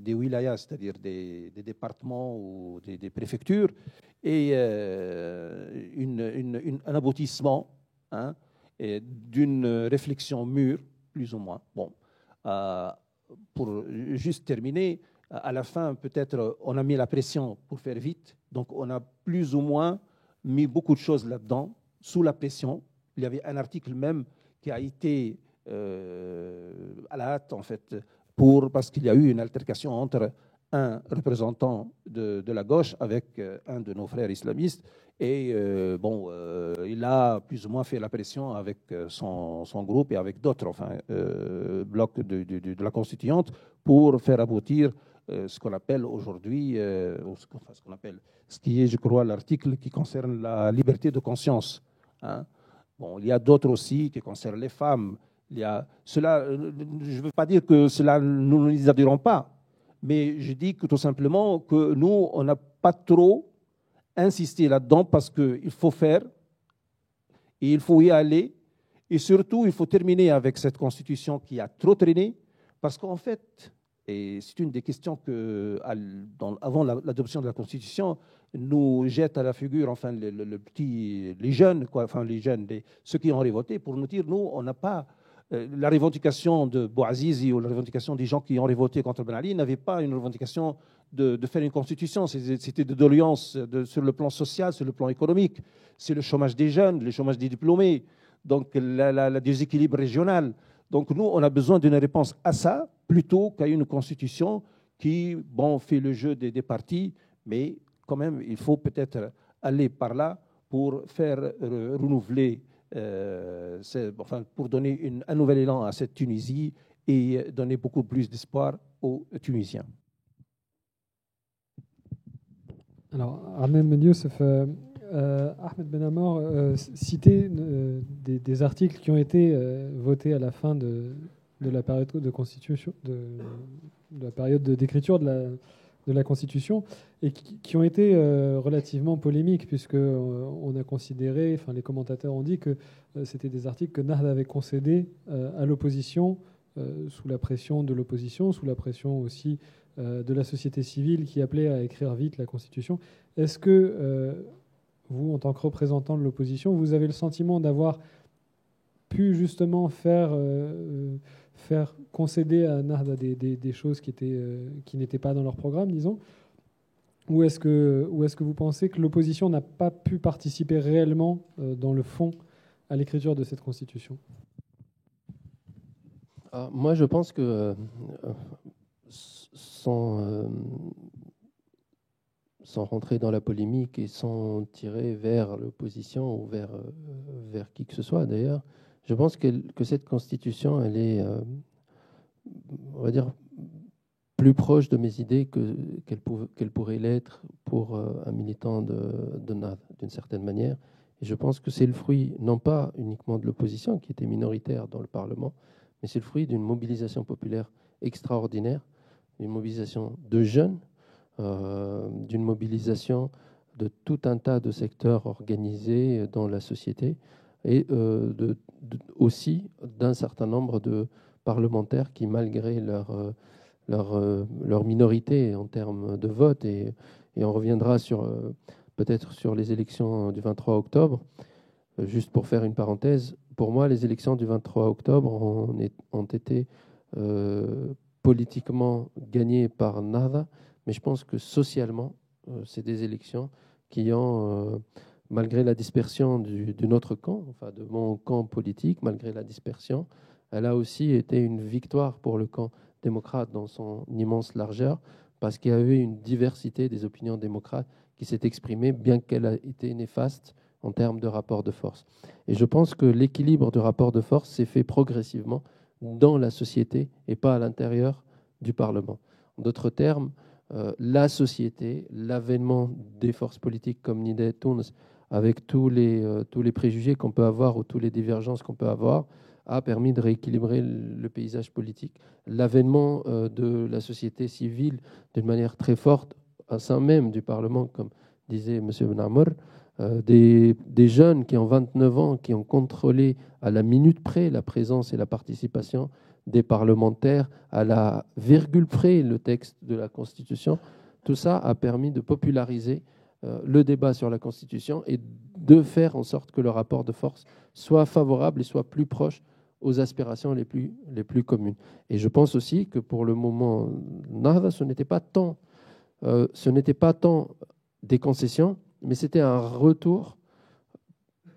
wilayas, c'est-à-dire des départements ou des préfectures, et un aboutissement d'une réflexion mûre, plus ou moins. Bon, pour juste terminer, à la fin, peut-être, on a mis la pression pour faire vite, donc on a plus ou moins mis beaucoup de choses là-dedans, sous la pression. Il y avait un article même qui a été à la hâte, en fait, parce qu'il y a eu une altercation entre un représentant de la gauche avec un de nos frères islamistes. Et il a plus ou moins fait la pression avec son groupe et avec d'autres blocs de la constituante pour faire aboutir ce qu'on appelle aujourd'hui, ce qui est, je crois, l'article qui concerne la liberté de conscience. Hein. Bon, il y a d'autres aussi qui concernent les femmes. Je ne veux pas dire que cela, nous ne les adhérons pas, mais je dis que tout simplement que nous, on n'a pas trop insisté là-dedans parce qu'il faut faire et il faut y aller. Et surtout, il faut terminer avec cette constitution qui a trop traîné parce qu'en fait, et c'est une des questions que, avant l'adoption de la Constitution, nous jette à la figure, les jeunes, ceux qui ont révolté, pour nous dire, nous, on n'a pas la revendication de Bouazizi ou la revendication des gens qui ont révolté contre Ben Ali n'avait pas une revendication de faire une constitution. C'était de doléances sur le plan social, sur le plan économique. C'est le chômage des jeunes, le chômage des diplômés, donc la déséquilibre régional. Donc nous, on a besoin d'une réponse à ça plutôt qu'à une constitution qui, fait le jeu des partis, mais quand même, il faut peut-être aller par là pour faire renouveler, pour donner un nouvel élan à cette Tunisie et donner beaucoup plus d'espoir aux Tunisiens. Alors, Ahmed Ben Youssef, Ahmed Ben Ammar citait des articles qui ont été votés à la fin de la période de constitution, de la période d'écriture de la Constitution, et qui ont été relativement polémiques, puisque on a considéré, les commentateurs ont dit que c'était des articles que Nahda avait concédés à l'opposition, sous la pression de l'opposition, sous la pression aussi de la société civile qui appelait à écrire vite la Constitution. Est-ce que vous, en tant que représentant de l'opposition, vous avez le sentiment d'avoir pu justement faire concéder à Nahda des choses qui n'étaient pas dans leur programme, disons, ou est-ce que vous pensez que l'opposition n'a pas pu participer réellement dans le fond à l'écriture de cette Constitution ? Moi, je pense que sans rentrer dans la polémique et sans tirer vers l'opposition ou vers qui que ce soit d'ailleurs, je pense que cette Constitution, elle est, on va dire, plus proche de mes idées qu'elle pourrait l'être pour un militant de NAD, d'une certaine manière. Et je pense que c'est le fruit, non pas uniquement de l'opposition, qui était minoritaire dans le Parlement, mais c'est le fruit d'une mobilisation populaire extraordinaire, d'une mobilisation de jeunes, d'une mobilisation de tout un tas de secteurs organisés dans la société et aussi d'un certain nombre de parlementaires qui, malgré leur minorité en termes de vote, et on reviendra peut-être sur les élections du 23 octobre, juste pour faire une parenthèse, pour moi, les élections du 23 octobre ont été politiquement gagnées par Nahda, mais je pense que socialement, c'est des élections qui ont, malgré la dispersion de notre camp, de mon camp politique, malgré la dispersion, elle a aussi été une victoire pour le camp démocrate dans son immense largeur, parce qu'il y avait une diversité des opinions démocrates qui s'est exprimée, bien qu'elle ait été néfaste en termes de rapport de force. Et je pense que l'équilibre du rapport de force s'est fait progressivement dans la société et pas à l'intérieur du Parlement. En d'autres termes, la société, l'avènement des forces politiques comme Nida Tounes, avec tous les préjugés qu'on peut avoir ou toutes les divergences qu'on peut avoir, a permis de rééquilibrer le paysage politique. L'avènement de la société civile d'une manière très forte, au sein même du Parlement, comme disait M. Benamor, des jeunes qui ont 29 ans, qui ont contrôlé à la minute près la présence et la participation des parlementaires, à la virgule près le texte de la Constitution, tout ça a permis de populariser le débat sur la Constitution et de faire en sorte que le rapport de force soit favorable et soit plus proche aux aspirations les plus communes. Et je pense aussi que pour le moment, Nahda, ce n'était pas tant des concessions, mais c'était un retour,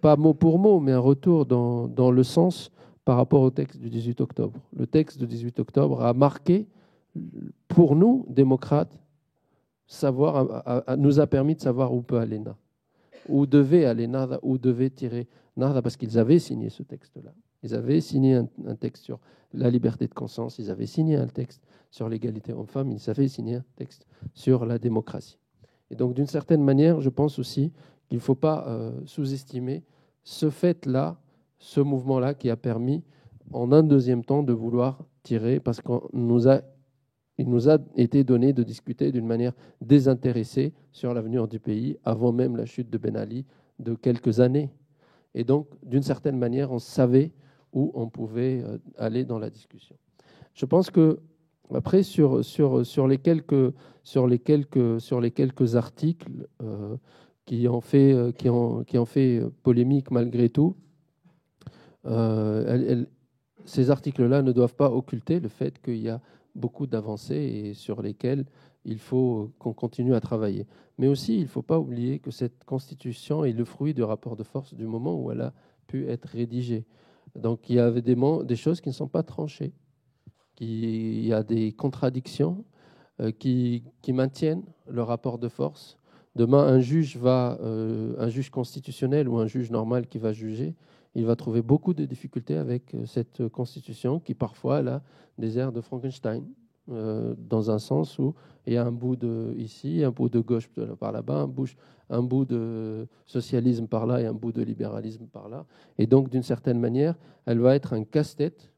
pas mot pour mot, mais un retour dans le sens par rapport au texte du 18 octobre. Le texte du 18 octobre a marqué, pour nous, démocrates, nous a permis de savoir où peut aller Nahda, où devait aller Nahda, où devait tirer Nahda, parce qu'ils avaient signé ce texte-là. Ils avaient signé un texte sur la liberté de conscience, ils avaient signé un texte sur l'égalité homme-femme, ils avaient signé un texte sur la démocratie. Et donc, d'une certaine manière, je pense aussi qu'il ne faut pas sous-estimer ce fait-là, ce mouvement-là qui a permis, en un deuxième temps, de vouloir tirer, parce qu'il nous a été donné de discuter d'une manière désintéressée sur l'avenir du pays, avant même la chute de Ben Ali de quelques années. Et donc, d'une certaine manière, on savait où on pouvait aller dans la discussion. Je pense que après, sur les quelques articles qui ont fait polémique malgré tout, ces articles-là ne doivent pas occulter le fait qu'il y a beaucoup d'avancées et sur lesquelles il faut qu'on continue à travailler. Mais aussi, il ne faut pas oublier que cette Constitution est le fruit du rapport de force du moment où elle a pu être rédigée. Donc, il y avait des choses qui ne sont pas tranchées. Il y a des contradictions qui maintiennent le rapport de force. Demain, un juge constitutionnel ou un juge normal qui va juger, il va trouver beaucoup de difficultés avec cette Constitution qui parfois a des airs de Frankenstein, dans un sens où il y a un bout de ici, un bout de gauche par là-bas, un bout de socialisme par là et un bout de libéralisme par là. Et donc, d'une certaine manière, elle va être un casse-tête.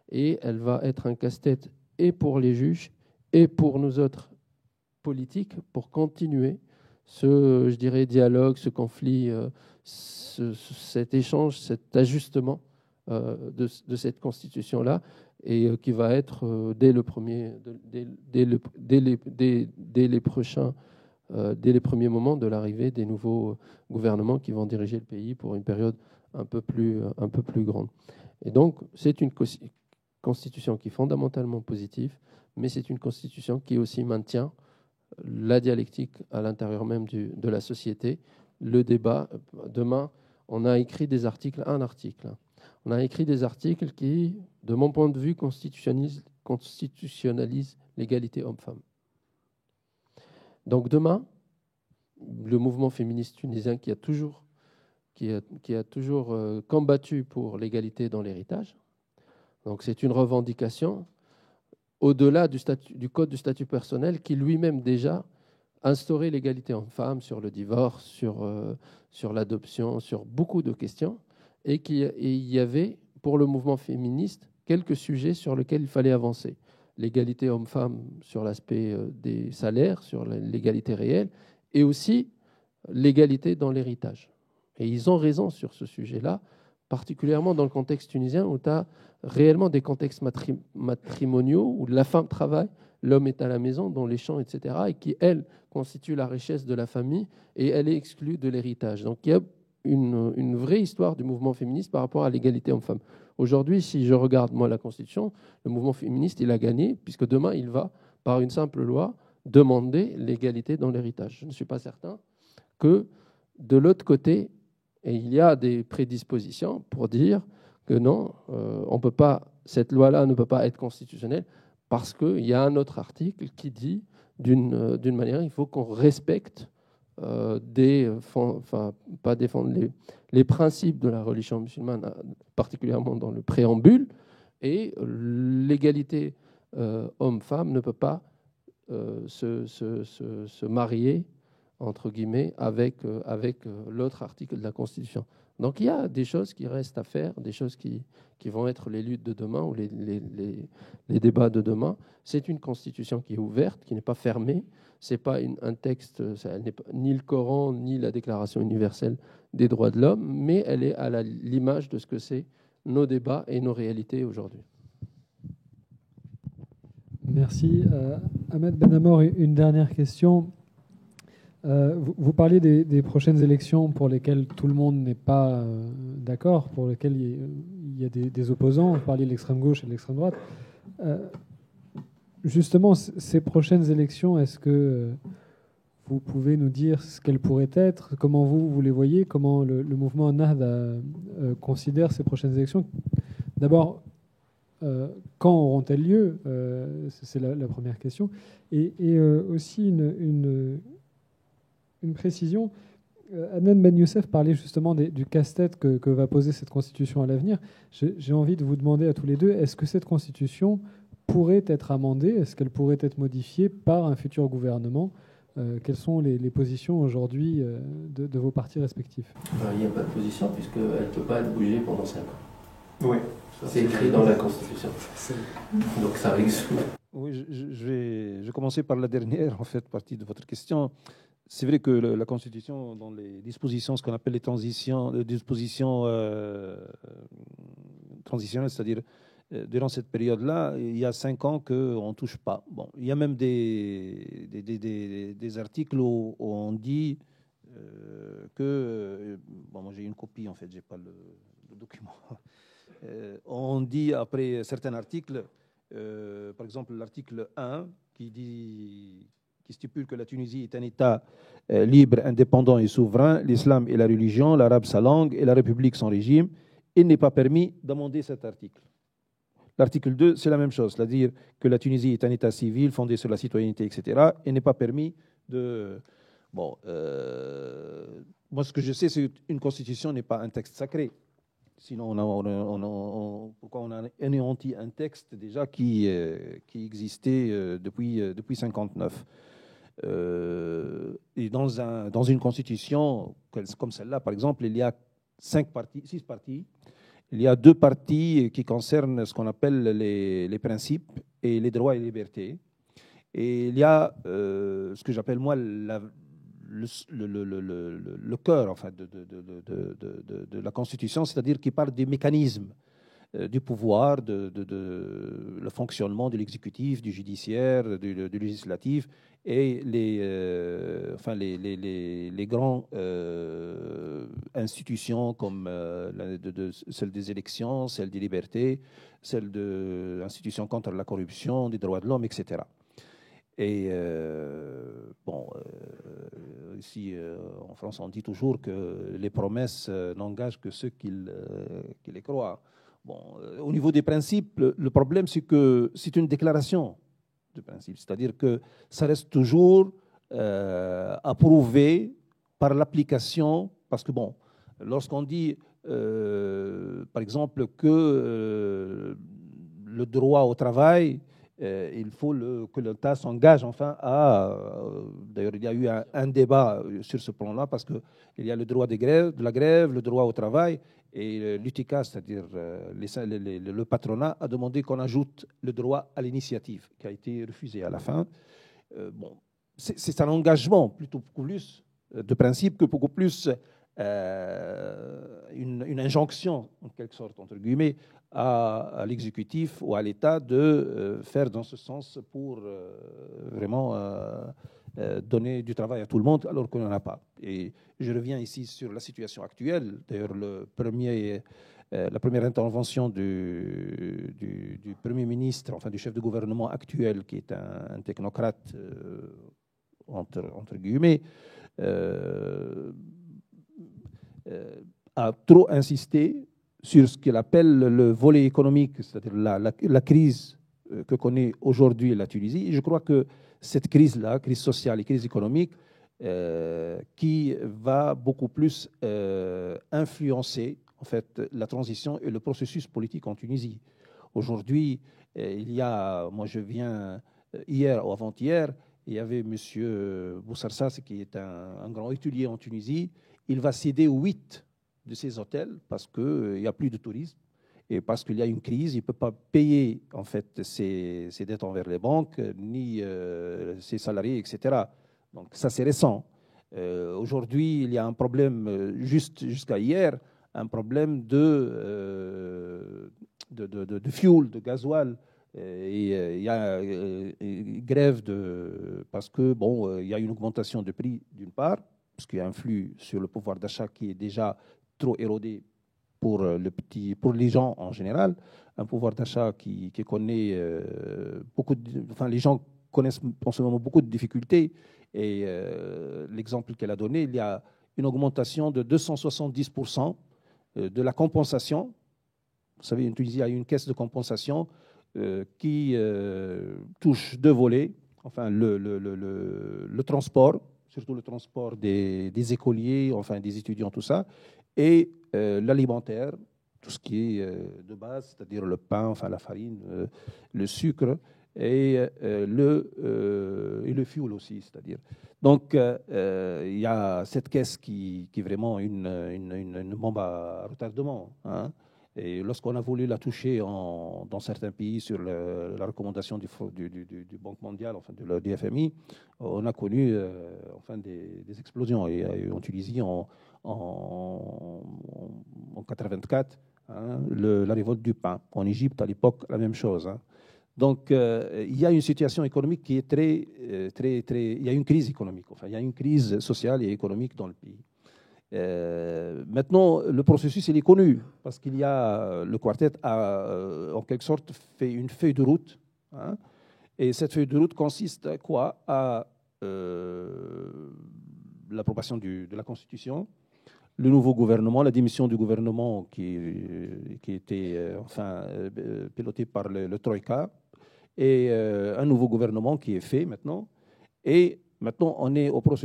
Et elle va être un casse-tête et pour les juges et pour nous autres politiques pour continuer ce, je dirais, dialogue, ce conflit, cet échange, cet ajustement de cette Constitution-là et qui va être dès les premiers moments de l'arrivée des nouveaux gouvernements qui vont diriger le pays pour une période un peu plus grande. Et donc, c'est une Constitution qui est fondamentalement positive, mais c'est une Constitution qui aussi maintient la dialectique à l'intérieur même de la société, le débat. Demain, on a écrit des articles, on a écrit des articles qui, de mon point de vue, constitutionnalisent l'égalité homme-femme. Donc demain, le mouvement féministe tunisien qui a toujours combattu pour l'égalité dans l'héritage, donc c'est une revendication au-delà du code du statut personnel qui lui-même déjà instaurait l'égalité homme-femme sur le divorce, sur l'adoption, sur beaucoup de questions, et il y avait pour le mouvement féministe quelques sujets sur lesquels il fallait avancer. L'égalité homme-femme sur l'aspect des salaires, sur l'égalité réelle, et aussi l'égalité dans l'héritage. Et ils ont raison sur ce sujet-là, particulièrement dans le contexte tunisien où tu as réellement des contextes matrimoniaux où la femme travaille, l'homme est à la maison, dans les champs, etc., et qui, elle, constitue la richesse de la famille et elle est exclue de l'héritage. Donc il y a une vraie histoire du mouvement féministe par rapport à l'égalité homme-femme. Aujourd'hui, si je regarde, moi, la Constitution, le mouvement féministe, il a gagné, puisque demain, il va, par une simple loi, demander l'égalité dans l'héritage. Je ne suis pas certain que, de l'autre côté, et il y a des prédispositions pour dire que non, on peut pas, cette loi-là ne peut pas être constitutionnelle parce qu'il y a un autre article qui dit d'une manière. Il faut qu'on respecte pas défendre les principes de la religion musulmane, particulièrement dans le préambule, et l'égalité homme-femme ne peut pas se marier, entre guillemets, avec l'autre article de la Constitution. Donc il y a des choses qui restent à faire, des choses qui vont être les luttes de demain ou les débats de demain. C'est une Constitution qui est ouverte, qui n'est pas fermée. C'est pas un texte, elle n'est pas, ni le Coran, ni la Déclaration universelle des droits de l'homme, mais elle est à l'image de ce que c'est nos débats et nos réalités aujourd'hui. Merci. Ahmed Benamor, une dernière question. Vous parliez des prochaines élections pour lesquelles tout le monde n'est pas d'accord, pour lesquelles il y a des opposants. Vous parliez de l'extrême gauche et de l'extrême droite. Justement, ces prochaines élections, est-ce que vous pouvez nous dire ce qu'elles pourraient être? Comment vous les voyez? Comment le mouvement Nahda considère ces prochaines élections? D'abord, quand auront-elles lieu? C'est la première question. Et aussi une précision. Adnan Ben Youssef parlait justement du casse-tête que va poser cette constitution à l'avenir. J'ai envie de vous demander à tous les deux, est-ce que cette constitution pourrait être amendée? Est-ce qu'elle pourrait être modifiée par un futur gouvernement? Quelles sont les positions aujourd'hui de vos partis respectifs? Il n'y a pas de position puisqu'elle ne peut pas être bougée pendant 5 ans. Oui. C'est écrit dans la Constitution. Donc ça résout. Oui, je vais commencer par la dernière, en fait, partie de votre question. C'est vrai que la Constitution, dans les dispositions, ce qu'on appelle les dispositions transitionnelles, c'est-à-dire durant cette période-là, il y a 5 ans qu'on ne touche pas. Bon, il y a même des articles où on dit que... bon, moi j'ai une copie, en fait, je n'ai pas le document. On dit, après certains articles, par exemple l'article 1, qui stipule que la Tunisie est un État libre, indépendant et souverain, l'islam est la religion, l'arabe sa langue et la République son régime. Il n'est pas permis d'amender cet article. L'article 2, c'est la même chose, c'est-à-dire que la Tunisie est un État civil fondé sur la citoyenneté, etc. Il n'est pas permis de... Bon, moi ce que je sais, c'est qu'une constitution n'est pas un texte sacré. Sinon, pourquoi on a anéanti un texte déjà qui existait depuis 1959. Et dans une constitution comme celle-là, par exemple, il y a 6 parties. Il y a 2 parties qui concernent ce qu'on appelle les principes et les droits et libertés. Et il y a ce que j'appelle moi le cœur enfin, de la Constitution, c'est-à-dire qui parle des mécanismes du pouvoir, le fonctionnement de l'exécutif, du judiciaire, du législatif et les grandes institutions comme celle des élections, celle des libertés, celle de l'institution contre la corruption, des droits de l'homme, etc. Et ici en France, on dit toujours que les promesses n'engagent que ceux qui les croient. Bon, au niveau des principes, le problème, c'est que c'est une déclaration de principe, c'est-à-dire que ça reste toujours approuvé par l'application, parce que, bon, lorsqu'on dit, par exemple, que le droit au travail, il faut que l'État s'engage enfin à... D'ailleurs, il y a eu un débat sur ce plan-là, parce qu'il y a le droit de la grève, le droit au travail, et l'UTICA, c'est-à-dire le patronat, a demandé qu'on ajoute le droit à l'initiative, qui a été refusé à la fin. Bon, c'est un engagement plutôt plus de principe que beaucoup plus une injonction, en quelque sorte, entre guillemets, à l'exécutif ou à l'État de faire dans ce sens pour vraiment donner du travail à tout le monde alors qu'on n'en a pas. Et je reviens ici sur la situation actuelle. D'ailleurs, la première intervention du Premier ministre, enfin du chef de gouvernement actuel, qui est un technocrate, entre guillemets, a trop insisté sur ce qu'il appelle le volet économique, c'est-à-dire la crise que connaît aujourd'hui la Tunisie. Et je crois que cette crise-là, crise sociale et crise économique, qui va beaucoup plus influencer en fait la transition et le processus politique en Tunisie. Aujourd'hui, moi je viens hier ou avant-hier, il y avait M. Boussarsa, qui est un grand hôtelier en Tunisie. Il va céder 8 de ses hôtels parce qu'il n'y a plus de tourisme et parce qu'il y a une crise. Il ne peut pas payer en fait ses dettes envers les banques, ni ses salariés, etc. Donc ça, c'est récent. Aujourd'hui, il y a un problème, jusqu'à hier, un problème de fuel, de gasoil. Et il y a une grève parce que il y a une augmentation de prix d'une part, parce qu'il y a un flux sur le pouvoir d'achat qui est déjà trop érodé pour les gens en général, un pouvoir d'achat qui connaît les gens connaissent en ce moment beaucoup de difficultés. Et l'exemple qu'elle a donné, il y a une augmentation de 270% de la compensation. Vous savez, en Tunisie, il y a une caisse de compensation qui touche 2 volets, enfin le transport, surtout le transport des écoliers, enfin des étudiants, tout ça, et l'alimentaire, tout ce qui est de base, c'est-à-dire le pain, enfin la farine, le sucre, et le fuel aussi, c'est-à-dire. Donc, il y a cette caisse qui est vraiment une bombe à retardement, hein. Et lorsqu'on a voulu la toucher dans certains pays sur la recommandation du Banque mondiale, enfin du FMI, on a connu des explosions. Et en Tunisie, en 1984, hein, la révolte du pain. En Égypte, à l'époque, la même chose, hein. Donc, il y a une situation économique qui est il y a une crise économique, enfin, il y a une crise sociale et économique dans le pays. Maintenant, le processus, il est connu, parce qu'il y a, le quartet a, en quelque sorte, fait une feuille de route, hein, et cette feuille de route consiste à quoi? À l'approbation de la Constitution, le nouveau gouvernement, la démission du gouvernement qui était piloté par le Troïka, et un nouveau gouvernement qui est fait maintenant. Et maintenant, on est au point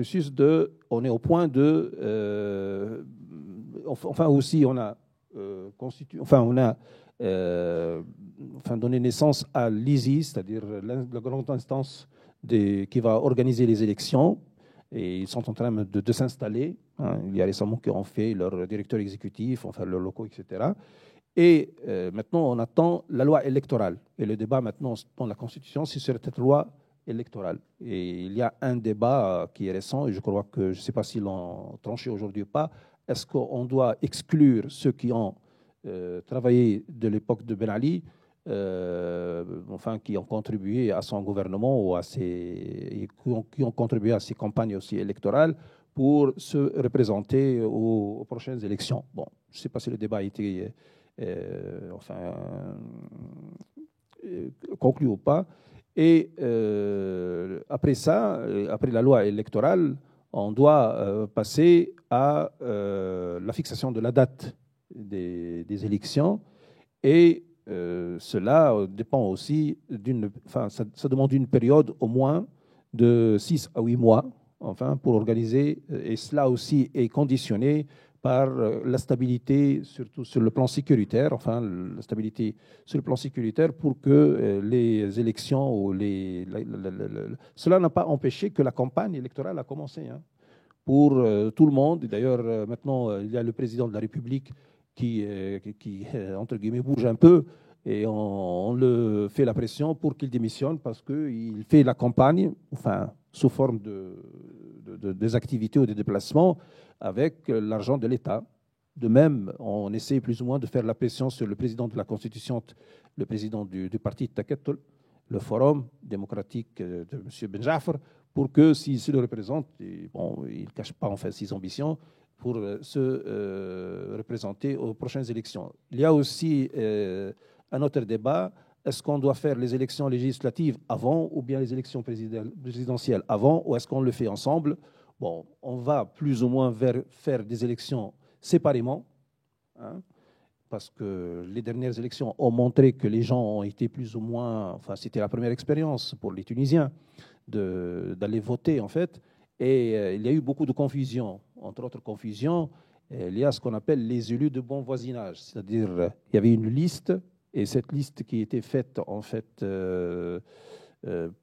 de, aussi, on a donné naissance à l'ISI, c'est-à-dire la grande instance qui va organiser les élections. Et ils sont en train de s'installer, hein. Il y a récemment qui ont fait leur directeur exécutif, enfin leurs locaux, etc. Et maintenant, on attend la loi électorale. Et le débat maintenant dans la Constitution, c'est sur cette loi électorale. Et il y a un débat qui est récent, et je crois que, je ne sais pas s'ils l'ont tranché aujourd'hui ou pas, est-ce qu'on doit exclure ceux qui ont travaillé de l'époque de Ben Ali, qui ont contribué à son gouvernement ou qui ont contribué à ses campagnes aussi électorales pour se représenter aux prochaines élections. Bon, je ne sais pas si le débat a été conclu ou pas. Et après ça, après la loi électorale, on doit passer à la fixation de la date des élections. Et cela dépend aussi ça demande une période au moins de 6 à 8 mois, pour organiser. Et cela aussi est conditionné par la stabilité, surtout sur le plan sécuritaire, la stabilité sur le plan sécuritaire pour que les élections cela n'a pas empêché que la campagne électorale a commencé, hein, pour tout le monde. Et d'ailleurs, maintenant, il y a le président de la République qui entre guillemets, bouge un peu, et on le fait la pression pour qu'il démissionne parce qu'il fait la campagne, sous forme des activités ou des déplacements avec l'argent de l'État. De même, on essaie plus ou moins de faire la pression sur le président de la Constitution, le président du parti Takattul, le Forum démocratique de M. Ben Jafar, pour que s'il se le représente, il ne cache pas ses ambitions, pour se représenter aux prochaines élections. Il y a aussi un autre débat. Est-ce qu'on doit faire les élections législatives avant ou bien les élections présidentielles avant, ou est-ce qu'on le fait ensemble? Bon, on va plus ou moins faire des élections séparément, hein, parce que les dernières élections ont montré que les gens ont été plus ou moins, enfin c'était la première expérience pour les Tunisiens d'aller voter en fait, et il y a eu beaucoup de confusion. Entre autres confusions, il y a ce qu'on appelle les élus de bon voisinage, c'est-à-dire il y avait une liste, et cette liste qui était faite en fait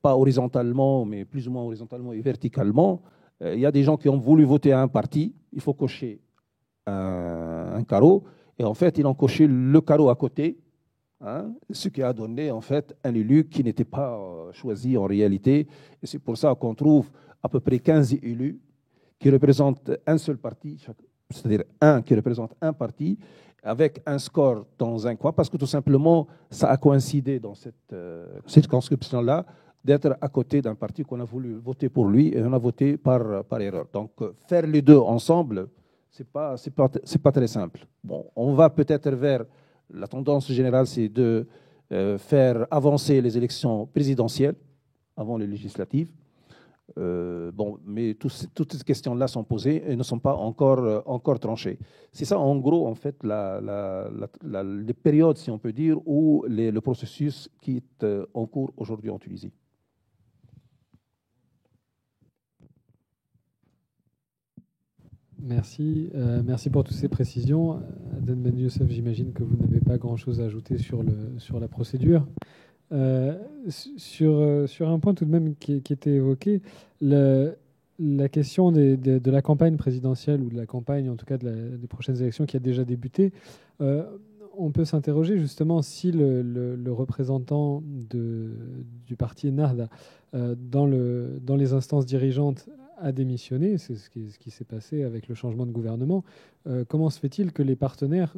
pas horizontalement, mais plus ou moins horizontalement et verticalement. Il y a des gens qui ont voulu voter à un parti, il faut cocher un carreau, et en fait, ils ont coché le carreau à côté, hein, ce qui a donné en fait un élu qui n'était pas choisi en réalité. Et c'est pour ça qu'on trouve à peu près 15 élus qui représentent un seul parti, c'est-à-dire un qui représente un parti, avec un score dans un coin, parce que tout simplement, ça a coïncidé dans cette circonscription-là d'être à côté d'un parti qu'on a voulu voter pour lui et on a voté par erreur. Donc, faire les deux ensemble, c'est pas très simple. Bon, on va peut-être vers, la tendance générale, c'est de faire avancer les élections présidentielles avant les législatives. Bon, mais toutes ces questions-là sont posées et ne sont pas encore tranchées. C'est ça, en gros, en fait, les périodes, si on peut dire, où le processus qui est en cours aujourd'hui en Tunisie. Merci. Merci pour toutes ces précisions. Aden Ben Youssef, j'imagine que vous n'avez pas grand-chose à ajouter sur la procédure. Sur un point tout de même qui était évoqué, la question de la campagne présidentielle, ou de la campagne en tout cas des prochaines élections qui a déjà débuté, on peut s'interroger justement si le représentant du parti Ennahda dans les instances dirigeantes a démissionné, c'est ce qui s'est passé avec le changement de gouvernement. Comment se fait-il que les partenaires,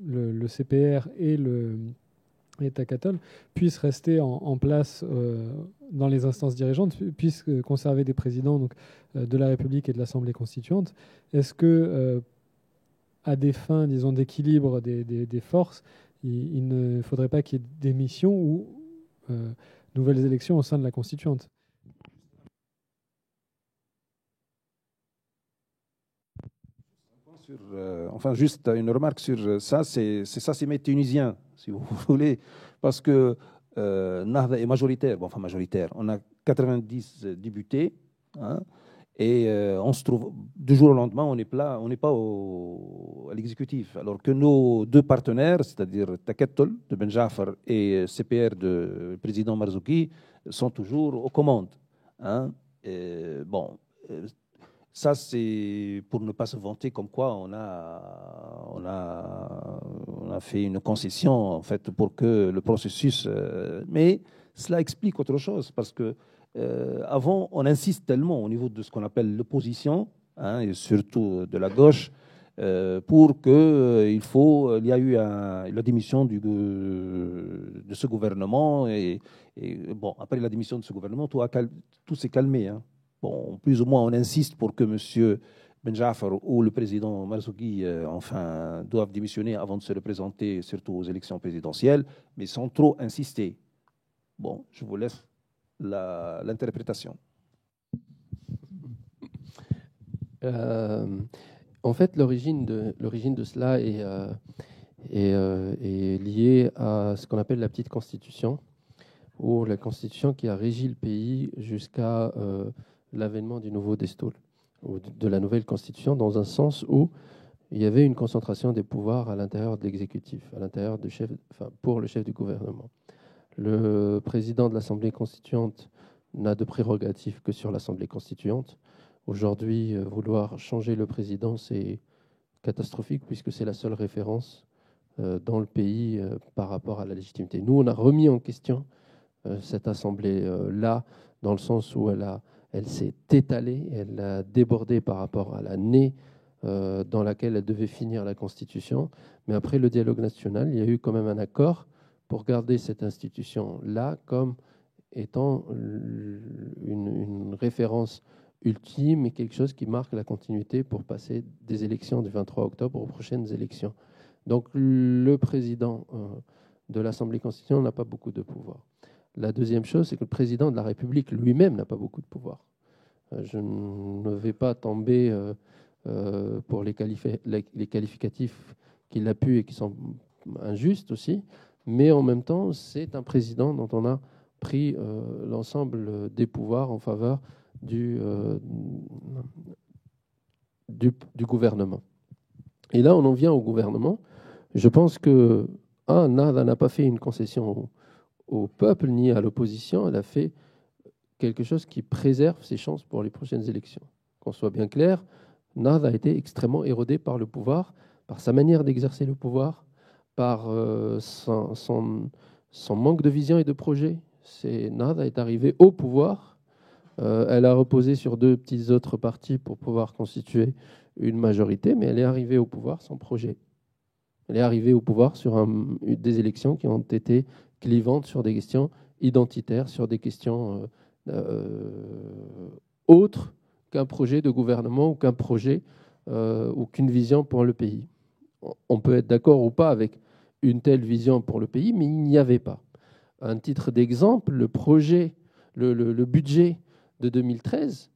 le CPR et Takatol, puissent rester en place dans les instances dirigeantes, puissent conserver des présidents donc, de la République et de l'Assemblée constituante? Est-ce que, à des fins, disons, d'équilibre des forces, il ne faudrait pas qu'il y ait démission ou nouvelles élections au sein de la constituante? Enfin, juste une remarque sur ça, c'est mes Tunisiens, si vous voulez, parce que Nahda est majoritaire, bon, enfin majoritaire, on a 90 députés, hein, et on se trouve, du jour au lendemain, on n'est pas à l'exécutif, alors que nos deux partenaires, c'est-à-dire Takatol de Ben Jafar et CPR de président Marzouki, sont toujours aux commandes. Hein, bon, ça, c'est pour ne pas se vanter comme quoi on a fait une concession en fait pour que le processus. Mais cela explique autre chose parce que avant, on insiste tellement au niveau de ce qu'on appelle l'opposition, hein, et surtout de la gauche, pour que il y a eu la démission de ce gouvernement et bon, après la démission de ce gouvernement, tout s'est calmé. Hein. Bon, plus ou moins, on insiste pour que M. Ben Jafar ou le président Marzouki enfin, doivent démissionner avant de se représenter, surtout aux élections présidentielles, mais sans trop insister. Bon, je vous laisse l'interprétation. En fait, l'origine de cela est liée à ce qu'on appelle la petite constitution, ou la constitution qui a régi le pays jusqu'à l'avènement du nouveau Destoul, ou de la nouvelle constitution, dans un sens où il y avait une concentration des pouvoirs à l'intérieur de l'exécutif, à l'intérieur pour le chef du gouvernement. Le président de l'Assemblée constituante n'a de prérogatives que sur l'Assemblée constituante. Aujourd'hui, vouloir changer le président, c'est catastrophique puisque c'est la seule référence dans le pays par rapport à la légitimité. Nous, on a remis en question cette Assemblée-là, dans le sens où elle s'est étalée, elle a débordé par rapport à l'année dans laquelle elle devait finir la Constitution. Mais après le dialogue national, il y a eu quand même un accord pour garder cette institution-là comme étant une référence ultime et quelque chose qui marque la continuité pour passer des élections du 23 octobre aux prochaines élections. Donc le président de l'Assemblée constituante n'a pas beaucoup de pouvoir. La deuxième chose, c'est que le président de la République lui-même n'a pas beaucoup de pouvoir. Je ne vais pas tomber pour les qualificatifs qu'il a pu et qui sont injustes aussi, mais en même temps, c'est un président dont on a pris l'ensemble des pouvoirs en faveur du gouvernement. Et là, on en vient au gouvernement. Je pense que Nahda n'a pas fait une concession au peuple ni à l'opposition. Elle a fait quelque chose qui préserve ses chances pour les prochaines élections. Qu'on soit bien clair, Nahda a été extrêmement érodé par le pouvoir, par sa manière d'exercer le pouvoir, par son manque de vision et de projet. Nahda est arrivée au pouvoir. Elle a reposé sur 2 petits autres partis pour pouvoir constituer une majorité, mais elle est arrivée au pouvoir sans projet. Elle est arrivée au pouvoir sur des élections qui ont été clivantes sur des questions identitaires, sur des questions autres qu'un projet de gouvernement ou qu'un projet ou qu'une vision pour le pays. On peut être d'accord ou pas avec une telle vision pour le pays, mais il n'y avait pas. À un titre d'exemple, le budget de 2013,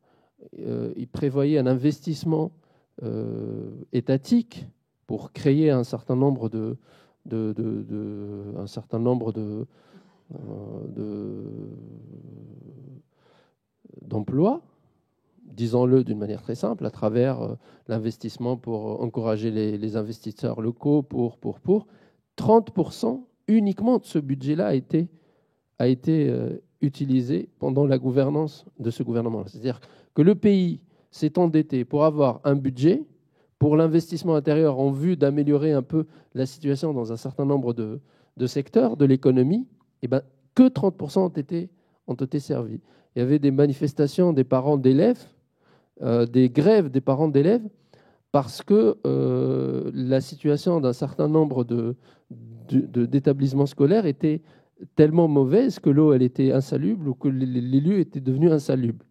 il prévoyait un investissement étatique pour créer un certain nombre d'emplois, disons-le d'une manière très simple, à travers l'investissement pour encourager les investisseurs locaux, pour 30% uniquement de ce budget-là a été utilisé pendant la gouvernance de ce gouvernement. C'est-à-dire que le pays s'est endetté pour avoir un budget pour l'investissement intérieur en vue d'améliorer un peu la situation dans un certain nombre de secteurs de l'économie, et ben, que 30% ont été servis. Il y avait des manifestations des parents d'élèves, des grèves des parents d'élèves, parce que la situation d'un certain nombre d'établissements scolaires était tellement mauvaise que l'eau elle était insalubre ou que les lieux étaient devenus insalubres.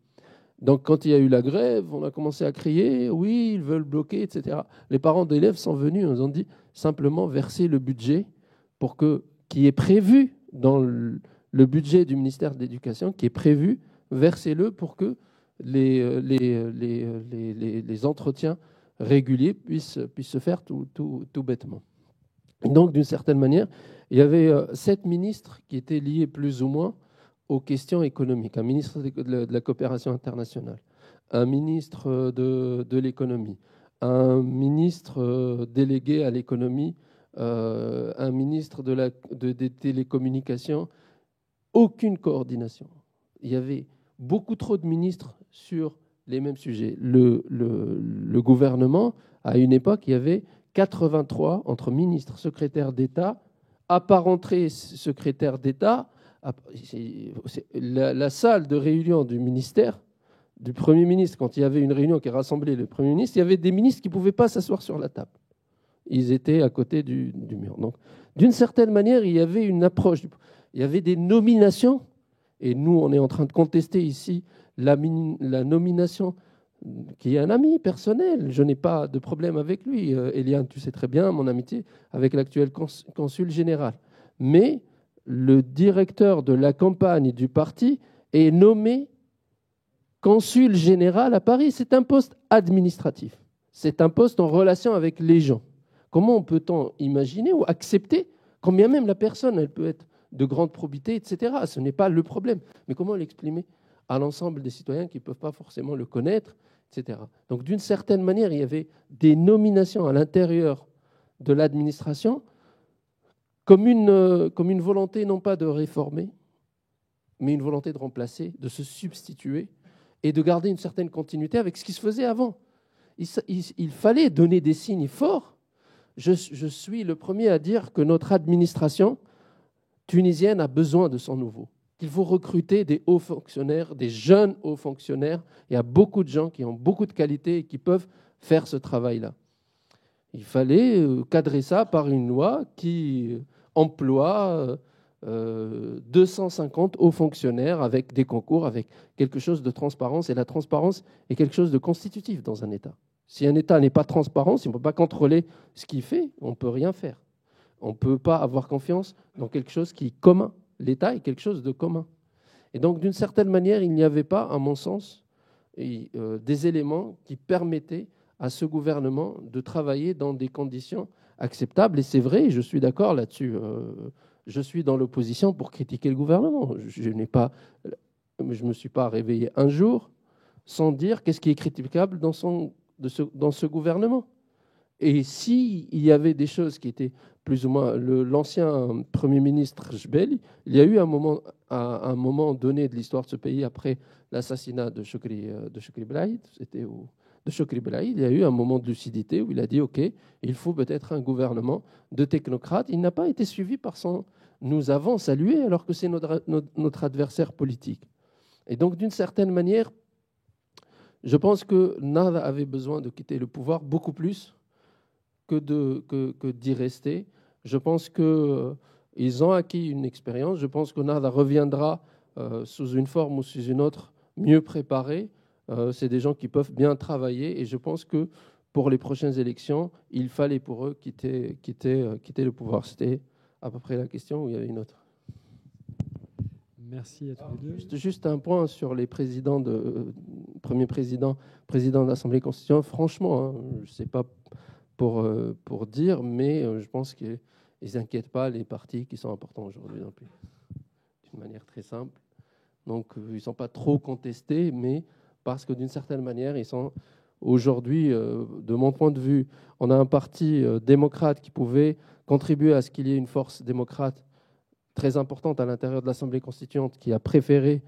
Donc quand il y a eu la grève, on a commencé à crier, oui, ils veulent bloquer, etc. Les parents d'élèves sont venus, ils ont dit simplement verser le budget qui est prévu dans le budget du ministère de l'Éducation, qui est prévu, versez-le pour que les entretiens réguliers puissent se faire tout bêtement. Et donc, d'une certaine manière, il y avait 7 ministres qui étaient liés plus ou moins aux questions économiques. Un ministre de la coopération internationale, un ministre de l'économie, un ministre délégué à l'économie, un ministre des télécommunications. Aucune coordination. Il y avait beaucoup trop de ministres sur les mêmes sujets. Le gouvernement, à une époque, il y avait 83 entre ministres, secrétaires d'État, apparentés secrétaires d'État. La salle de réunion du ministère, du Premier ministre, quand il y avait une réunion qui rassemblait le Premier ministre, il y avait des ministres qui ne pouvaient pas s'asseoir sur la table. Ils étaient à côté du mur. Donc, d'une certaine manière, il y avait une approche. Il y avait des nominations, et nous, on est en train de contester ici la nomination qui est un ami personnel. Je n'ai pas de problème avec lui. Eliane, tu sais très bien mon amitié avec l'actuel consul général. Mais le directeur de la campagne du parti est nommé consul général à Paris. C'est un poste administratif. C'est un poste en relation avec les gens. Comment peut-on imaginer ou accepter, quand bien même la personne, elle peut être de grande probité, etc. Ce n'est pas le problème. Mais comment l'exprimer à l'ensemble des citoyens qui ne peuvent pas forcément le connaître, etc. Donc, d'une certaine manière, il y avait des nominations à l'intérieur de l'administration comme une volonté non pas de réformer, mais une volonté de remplacer, de se substituer et de garder une certaine continuité avec ce qui se faisait avant. Il fallait donner des signes forts. Je suis le premier à dire que notre administration tunisienne a besoin de son nouveau. Il faut recruter des hauts fonctionnaires, des jeunes hauts fonctionnaires. Il y a beaucoup de gens qui ont beaucoup de qualités et qui peuvent faire ce travail-là. Il fallait cadrer ça par une loi qui emploie 250 hauts fonctionnaires avec des concours, avec quelque chose de transparence. Et la transparence est quelque chose de constitutif dans un État. Si un État n'est pas transparent, si on ne peut pas contrôler ce qu'il fait, on ne peut rien faire. On ne peut pas avoir confiance dans quelque chose qui est commun. L'État est quelque chose de commun. Et donc, d'une certaine manière, il n'y avait pas, à mon sens, des éléments qui permettaient à ce gouvernement de travailler dans des conditions acceptables. Et c'est vrai, je suis d'accord là-dessus. Je suis dans l'opposition pour critiquer le gouvernement. Je me suis pas réveillé un jour sans dire qu'est-ce qui est critiquable dans ce gouvernement. Et s'il y avait des choses qui étaient plus ou moins... L'ancien Premier ministre Jbel, il y a eu à un moment donné de l'histoire de ce pays, après l'assassinat de Chokri Belaïd, il y a eu un moment de lucidité où il a dit « Ok, il faut peut-être un gouvernement de technocrates ». Il n'a pas été suivi par son... Nous avons salué alors que c'est notre adversaire politique. Et donc, d'une certaine manière, je pense que Nahda avait besoin de quitter le pouvoir beaucoup plus que d'y rester. Je pense qu'ils ont acquis une expérience. Je pense que Nahda reviendra sous une forme ou sous une autre mieux préparée. C'est des gens qui peuvent bien travailler et je pense que pour les prochaines élections, il fallait pour eux quitter le pouvoir. C'était à peu près la question, ou il y avait une autre? Merci à tous les deux. Juste un point sur les présidents premier président de l'Assemblée constituante. Franchement, je ne sais pas pour dire, mais je pense qu'ils n'inquiètent pas les partis qui sont importants aujourd'hui non plus. D'une manière très simple. Donc, ils ne sont pas trop contestés, mais parce que d'une certaine manière, ils sont aujourd'hui, de mon point de vue, on a un parti démocrate qui pouvait contribuer à ce qu'il y ait une force démocrate très importante à l'intérieur de l'Assemblée constituante qui a préféré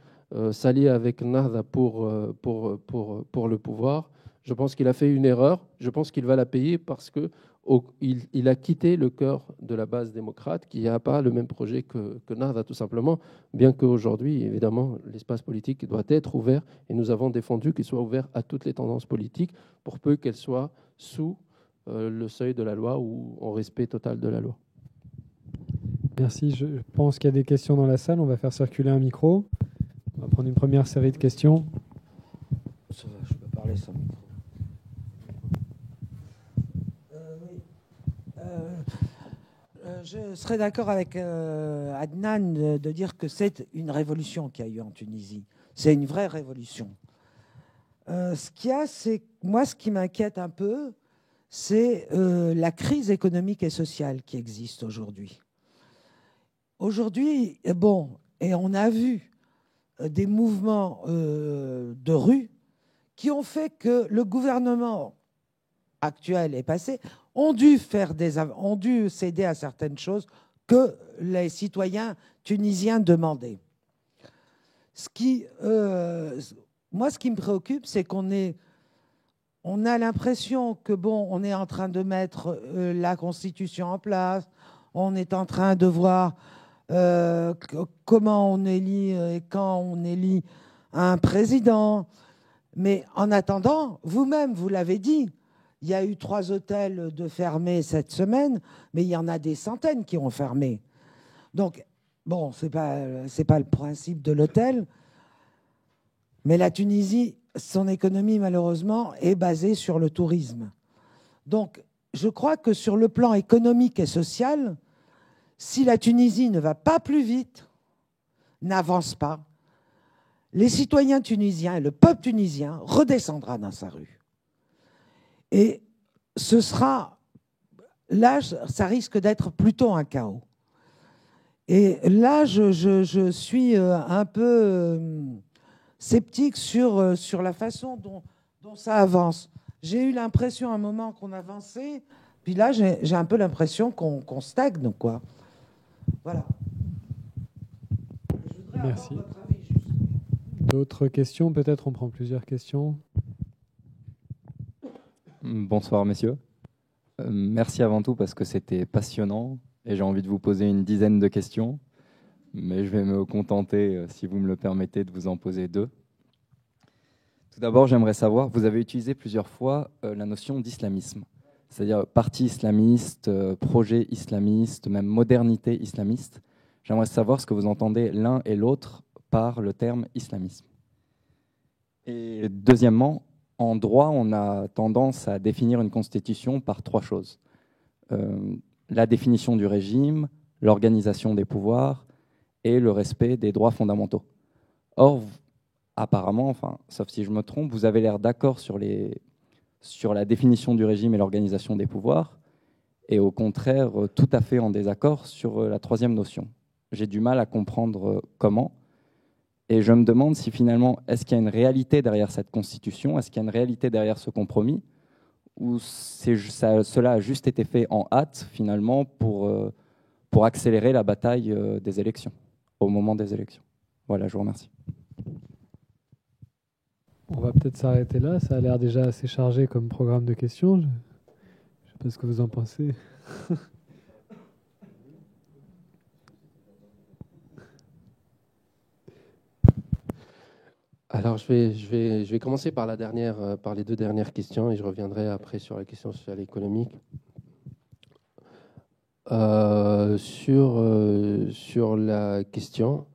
s'allier avec Nahda pour le pouvoir. Je pense qu'il a fait une erreur. Je pense qu'il va la payer parce qu'il a quitté le cœur de la base démocrate qui n'a pas le même projet que Nahda, tout simplement, bien qu'aujourd'hui, évidemment, l'espace politique doit être ouvert et nous avons défendu qu'il soit ouvert à toutes les tendances politiques pour peu qu'elles soient sous le seuil de la loi ou en respect total de la loi. Merci. Je pense qu'il y a des questions dans la salle. On va faire circuler un micro. On va prendre une première série de questions. Ça va, je peux parler sans micro. Je serais d'accord avec Adnan de dire que c'est une révolution qu'il y a eu en Tunisie. C'est une vraie révolution. Ce qu'il y a, c'est moi, ce qui m'inquiète un peu, c'est la crise économique et sociale qui existe aujourd'hui. Aujourd'hui, bon, et on a vu des mouvements de rue qui ont fait que le gouvernement actuel et passé ont dû céder à certaines choses que les citoyens tunisiens demandaient. Moi, ce qui me préoccupe, c'est qu'on a l'impression que bon, on est en train de mettre la Constitution en place, on est en train de voir comment on élit et quand on élit un président. Mais en attendant, vous-même, vous l'avez dit, il y a eu 3 hôtels de fermés cette semaine, mais il y en a des centaines qui ont fermé. Donc, bon, c'est pas le principe de l'hôtel, mais la Tunisie, son économie, malheureusement, est basée sur le tourisme. Donc, je crois que sur le plan économique et social, si la Tunisie ne va pas plus vite, n'avance pas, les citoyens tunisiens et le peuple tunisien redescendra dans sa rue. Et ce sera, là, ça risque d'être plutôt un chaos. Et là, je suis un peu sceptique sur la façon dont ça avance. J'ai eu l'impression à un moment qu'on avançait, puis là, j'ai un peu l'impression qu'on stagne, quoi. Voilà. Merci. D'autres questions? Peut-être on prend plusieurs questions. Bonsoir, messieurs. Merci avant tout parce que c'était passionnant et j'ai envie de vous poser une dizaine de questions, mais je vais me contenter, si vous me le permettez, de vous en poser 2. Tout d'abord, j'aimerais savoir, vous avez utilisé plusieurs fois la notion d'islamisme, c'est-à-dire parti islamiste, projet islamiste, même modernité islamiste. J'aimerais savoir ce que vous entendez l'un et l'autre par le terme islamisme. Et deuxièmement, en droit, on a tendance à définir une constitution par 3 choses. La définition du régime, l'organisation des pouvoirs et le respect des droits fondamentaux. Or, apparemment, enfin, sauf si je me trompe, vous avez l'air d'accord sur les sur la définition du régime et l'organisation des pouvoirs, et au contraire tout à fait en désaccord sur la troisième notion. J'ai du mal à comprendre comment, et je me demande si finalement, est-ce qu'il y a une réalité derrière cette constitution, est-ce qu'il y a une réalité derrière ce compromis, ou cela a juste été fait en hâte finalement pour accélérer la bataille des élections, au moment des élections. Voilà, je vous remercie. On va peut-être s'arrêter là. Ça a l'air déjà assez chargé comme programme de questions. Je ne sais pas ce que vous en pensez. Alors, je vais commencer par par les deux dernières questions et je reviendrai après sur la question sociale et économique. Sur la question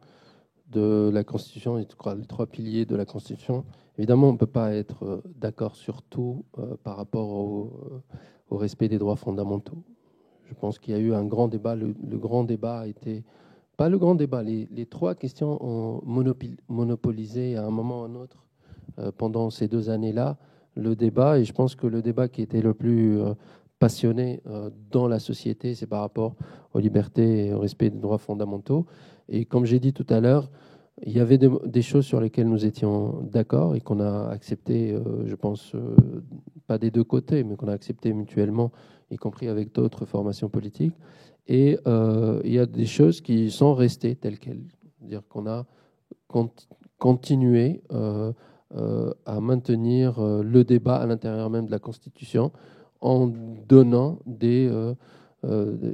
de la Constitution, les trois piliers de la Constitution, évidemment, on ne peut pas être d'accord sur tout par rapport au respect des droits fondamentaux. Je pense qu'il y a eu un grand débat. Le grand débat a été... Pas le grand débat, les trois questions ont monopolisé à un moment ou à un autre pendant ces 2 années-là le débat. Et je pense que le débat qui était le plus passionné dans la société, c'est par rapport aux libertés et au respect des droits fondamentaux. Et comme j'ai dit tout à l'heure, il y avait des choses sur lesquelles nous étions d'accord et qu'on a accepté, je pense, pas des deux côtés, mais qu'on a accepté mutuellement, y compris avec d'autres formations politiques. Et il y a des choses qui sont restées telles quelles. C'est-à-dire qu'on a continué à maintenir le débat à l'intérieur même de la Constitution en donnant il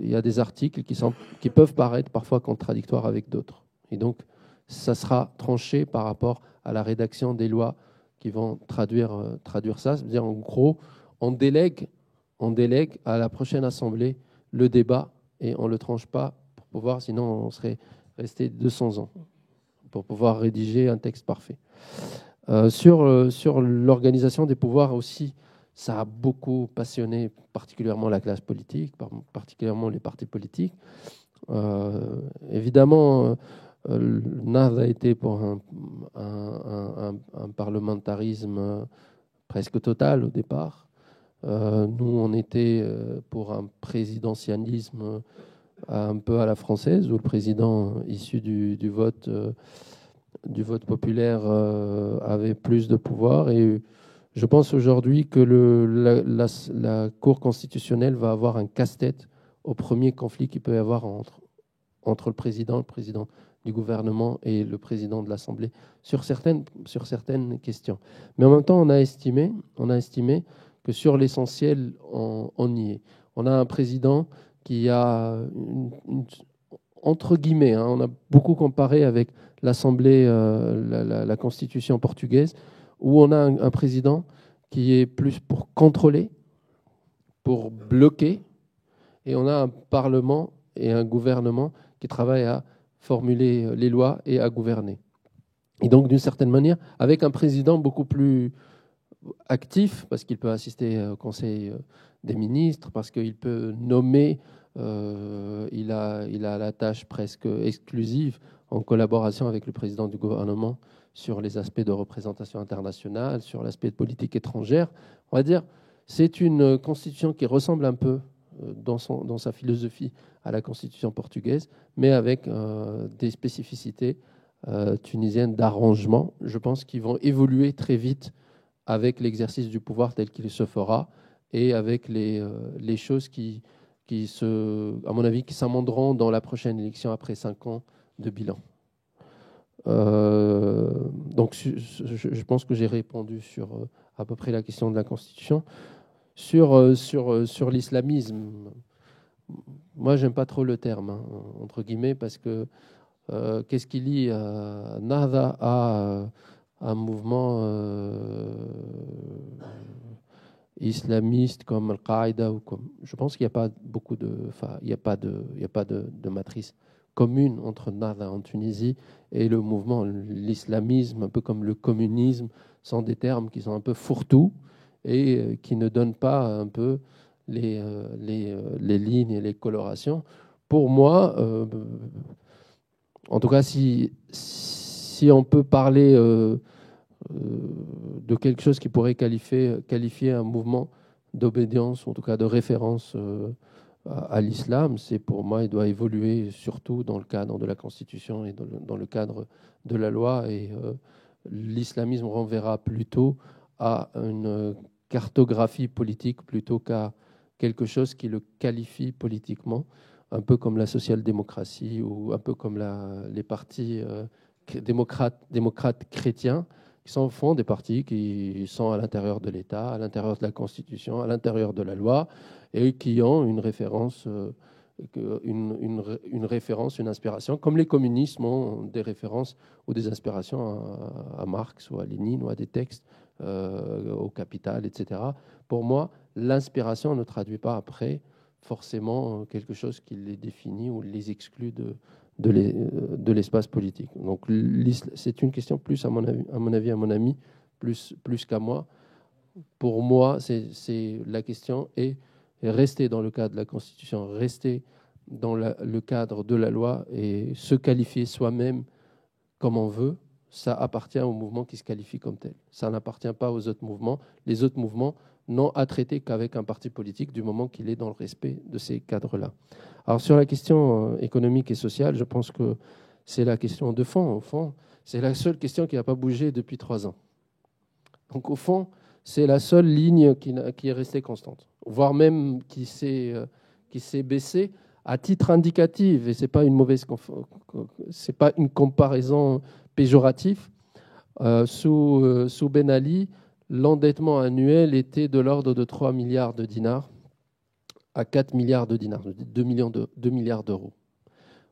y a des articles qui peuvent paraître parfois contradictoires avec d'autres. Et donc, ça sera tranché par rapport à la rédaction des lois qui vont traduire ça. C'est-à-dire, en gros, on délègue à la prochaine Assemblée le débat et on ne le tranche pas pour pouvoir, sinon on serait resté 200 ans pour pouvoir rédiger un texte parfait. Sur l'organisation des pouvoirs aussi, ça a beaucoup passionné particulièrement la classe politique, particulièrement les partis politiques. Évidemment, NAV a été pour un parlementarisme presque total au départ. Nous, on était pour un présidentialisme un peu à la française, où le président issu du vote populaire avait plus de pouvoir. Et je pense aujourd'hui que la Cour constitutionnelle va avoir un casse-tête au premier conflit qu'il peut y avoir entre le président du gouvernement et le président de l'Assemblée sur certaines questions. Mais en même temps, on a estimé que sur l'essentiel, on y est. On a un président qui a, entre guillemets, on a beaucoup comparé avec l'Assemblée, la Constitution portugaise, où on a un président qui est plus pour contrôler, pour bloquer, et on a un Parlement et un gouvernement qui travaillent à formuler les lois et à gouverner. Et donc, d'une certaine manière, avec un président beaucoup plus actif, parce qu'il peut assister au Conseil des ministres, parce qu'il peut nommer, il a la tâche presque exclusive en collaboration avec le président du gouvernement sur les aspects de représentation internationale, sur l'aspect de politique étrangère. On va dire, c'est une constitution qui ressemble un peu dans sa philosophie à la constitution portugaise, mais avec des spécificités tunisiennes d'arrangement, je pense, qui vont évoluer très vite avec l'exercice du pouvoir tel qu'il se fera et avec les choses qui, à mon avis, qui s'amenderont dans la prochaine élection après 5 ans de bilan. Donc, je pense que j'ai répondu sur à peu près la question de la Constitution. Sur l'islamisme, moi, j'aime pas trop le terme, entre guillemets, parce que qu'est-ce qui lie Nahda à un mouvement islamiste comme Al-Qaïda ou comme, je pense qu'il n'y a pas beaucoup il n'y a pas de matrice commune entre Nahda en Tunisie et le mouvement. L'islamisme, un peu comme le communisme, sont des termes qui sont un peu fourre-tout et qui ne donnent pas un peu les lignes et les colorations. Pour moi, en tout cas, si on peut parler de quelque chose qui pourrait qualifier un mouvement d'obédience, ou en tout cas de référence à l'islam. C'est pour moi, il doit évoluer surtout dans le cadre de la Constitution et dans le cadre de la loi. Et l'islamisme renverra plutôt à une cartographie politique plutôt qu'à quelque chose qui le qualifie politiquement, un peu comme la social-démocratie ou un peu comme les partis démocrates chrétiens, qui sont au fond des partis qui sont à l'intérieur de l'État, à l'intérieur de la Constitution, à l'intérieur de la loi, et qui ont une référence, une inspiration, comme les communistes ont des références ou des inspirations à Marx ou à Lénine ou à des textes au Capital, etc. Pour moi, l'inspiration ne traduit pas après forcément quelque chose qui les définit ou les exclut de l'espace politique. Donc c'est une question plus, à mon ami, plus qu'à moi. Pour moi, la question est rester dans le cadre de la Constitution, rester dans le cadre de la loi et se qualifier soi-même comme on veut. Ça appartient au mouvement qui se qualifie comme tel. Ça n'appartient pas aux autres mouvements. Les autres mouvements n'ont à traiter qu'avec un parti politique du moment qu'il est dans le respect de ces cadres-là. Alors sur la question économique et sociale, je pense que c'est la question de fond. Au fond, c'est la seule question qui n'a pas bougé depuis 3 ans. Donc au fond, c'est la seule ligne qui est restée constante, voire même qui s'est baissée à titre indicatif. Et c'est pas une comparaison péjorative. Sous Ben Ali, l'endettement annuel était de l'ordre de 3 milliards de dinars à 4 milliards de dinars, 2 milliards d'euros.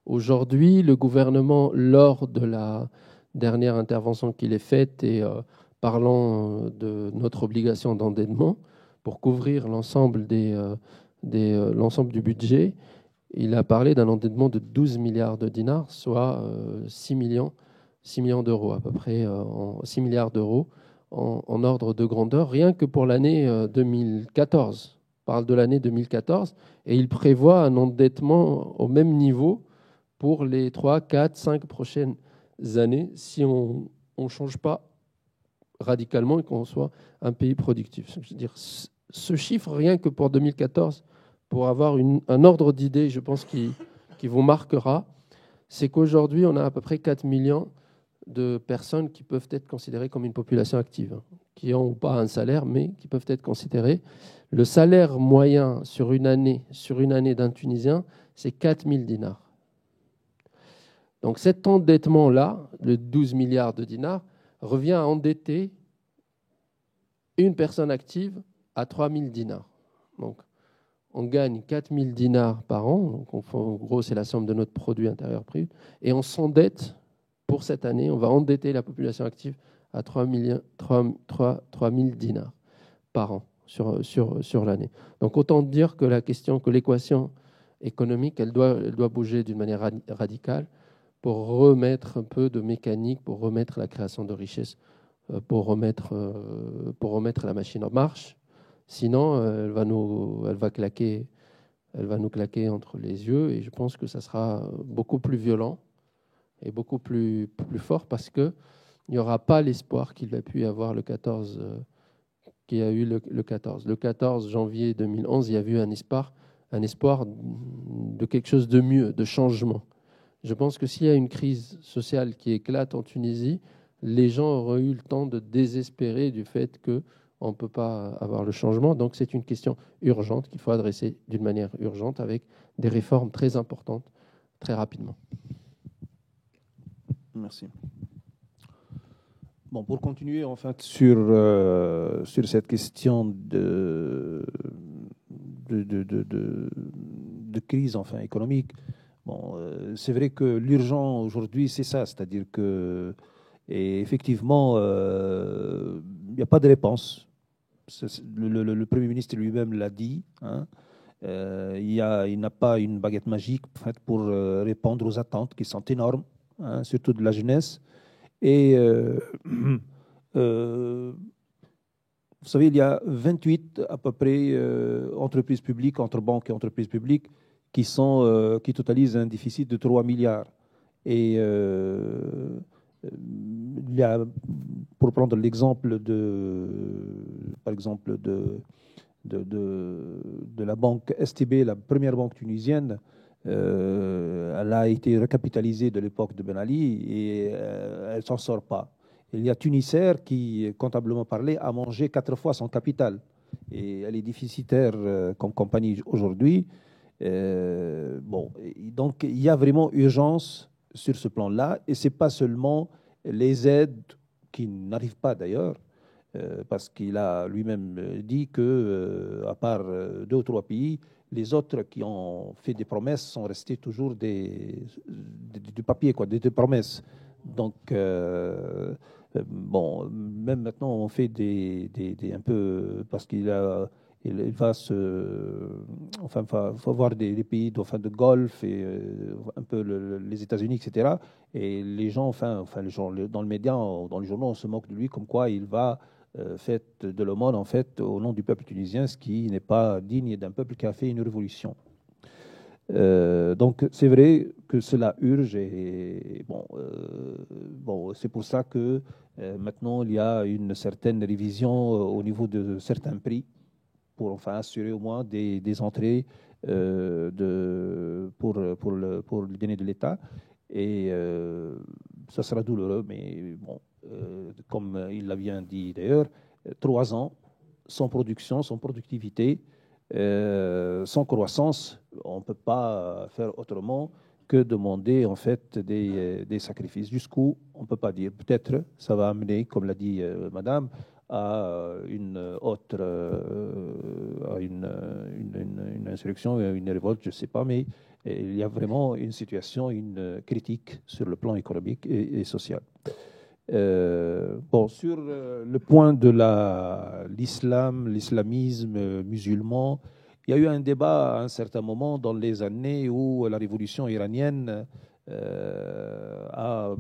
Aujourd'hui, le gouvernement, lors de la dernière intervention qu'il ait faite et parlant de notre obligation d'endettement pour couvrir l'ensemble du budget, il a parlé d'un endettement de 12 milliards de dinars, soit 6 millions d'euros, à peu près 6 milliards d'euros en ordre de grandeur, rien que pour l'année 2014. On parle de l'année 2014, et il prévoit un endettement au même niveau pour les 3, 4, 5 prochaines années si on ne change pas radicalement et qu'on soit un pays productif. Je veux dire, ce chiffre, rien que pour 2014, pour avoir un ordre d'idée, je pense, qui vous marquera, c'est qu'aujourd'hui, on a à peu près 4 millions de personnes qui peuvent être considérées comme une population active, qui n'ont pas un salaire, mais qui peuvent être considérées. Le salaire moyen sur une année d'un Tunisien, c'est 4 000 dinars. Donc cet endettement-là, le 12 milliards de dinars, revient à endetter une personne active à 3 000 dinars. Donc on gagne 4 000 dinars par an, donc en gros c'est la somme de notre produit intérieur brut, et on s'endette pour cette année, on va endetter la population active à 3 000 dinars par an sur l'année. Donc autant dire que l'équation économique, elle doit bouger d'une manière radicale pour remettre un peu de mécanique, pour remettre la création de richesses, pour remettre la machine en marche. Sinon, elle va nous claquer entre les yeux, et je pense que ça sera beaucoup plus violent et beaucoup plus fort, parce qu'il n'y aura pas l'espoir qu'il a pu y avoir le 14, qu'il y a eu le 14. Le 14 janvier 2011, il y a eu un espoir de quelque chose de mieux, de changement. Je pense que s'il y a une crise sociale qui éclate en Tunisie, les gens auraient eu le temps de désespérer du fait qu'on ne peut pas avoir le changement. Donc c'est une question urgente qu'il faut adresser d'une manière urgente, avec des réformes très importantes, très rapidement. Merci. Bon, pour continuer en fait sur cette question de crise enfin économique, bon, c'est vrai que l'urgent aujourd'hui c'est ça, c'est-à-dire que et effectivement il n'y a pas de réponse. Le Premier ministre lui-même l'a dit. Hein. Il n'a pas une baguette magique en fait, pour répondre aux attentes qui sont énormes. Hein, surtout de la jeunesse. Et vous savez, il y a 28 à peu près entreprises publiques, entre banques et entreprises publiques, qui totalisent un déficit de 3 milliards. Et il y a pour prendre l'exemple par exemple de la banque STB, la première banque tunisienne, elle a été recapitalisée de l'époque de Ben Ali et elle ne s'en sort pas. Il y a Tunisair qui, comptablement parlé, a mangé 4 fois son capital. Et elle est déficitaire comme compagnie aujourd'hui. Donc il y a vraiment urgence sur ce plan-là. Et ce n'est pas seulement les aides qui n'arrivent pas d'ailleurs, parce qu'il a lui-même dit que, à part 2 ou 3 pays, les autres qui ont fait des promesses sont restés toujours du papier, quoi, des promesses. Donc, même maintenant, on fait un peu, parce il va enfin, faut voir des pays de Golfe et un peu les États-Unis, etc. Et les gens, les gens, dans le média, dans les journaux, on se moque de lui comme quoi il va faire de l'aumône, en fait, au nom du peuple tunisien, ce qui n'est pas digne d'un peuple qui a fait une révolution. Donc c'est vrai que cela urge et c'est pour ça que maintenant il y a une certaine révision au niveau de certains prix pour enfin assurer au moins des entrées pour le bien de l'État et ça sera douloureux, mais bon, comme il l'a bien dit d'ailleurs, 3 ans sans production, sans productivité, sans croissance, on ne peut pas faire autrement que demander en fait des sacrifices. Jusqu'où, on ne peut pas dire. Peut-être ça va amener, comme l'a dit Madame, à une autre, à une insurrection, une révolte, je ne sais pas, mais il y a vraiment une situation, une critique sur le plan économique et social. Sur le point de l'islamisme musulman, il y a eu un débat à un certain moment dans les années où la révolution iranienne, de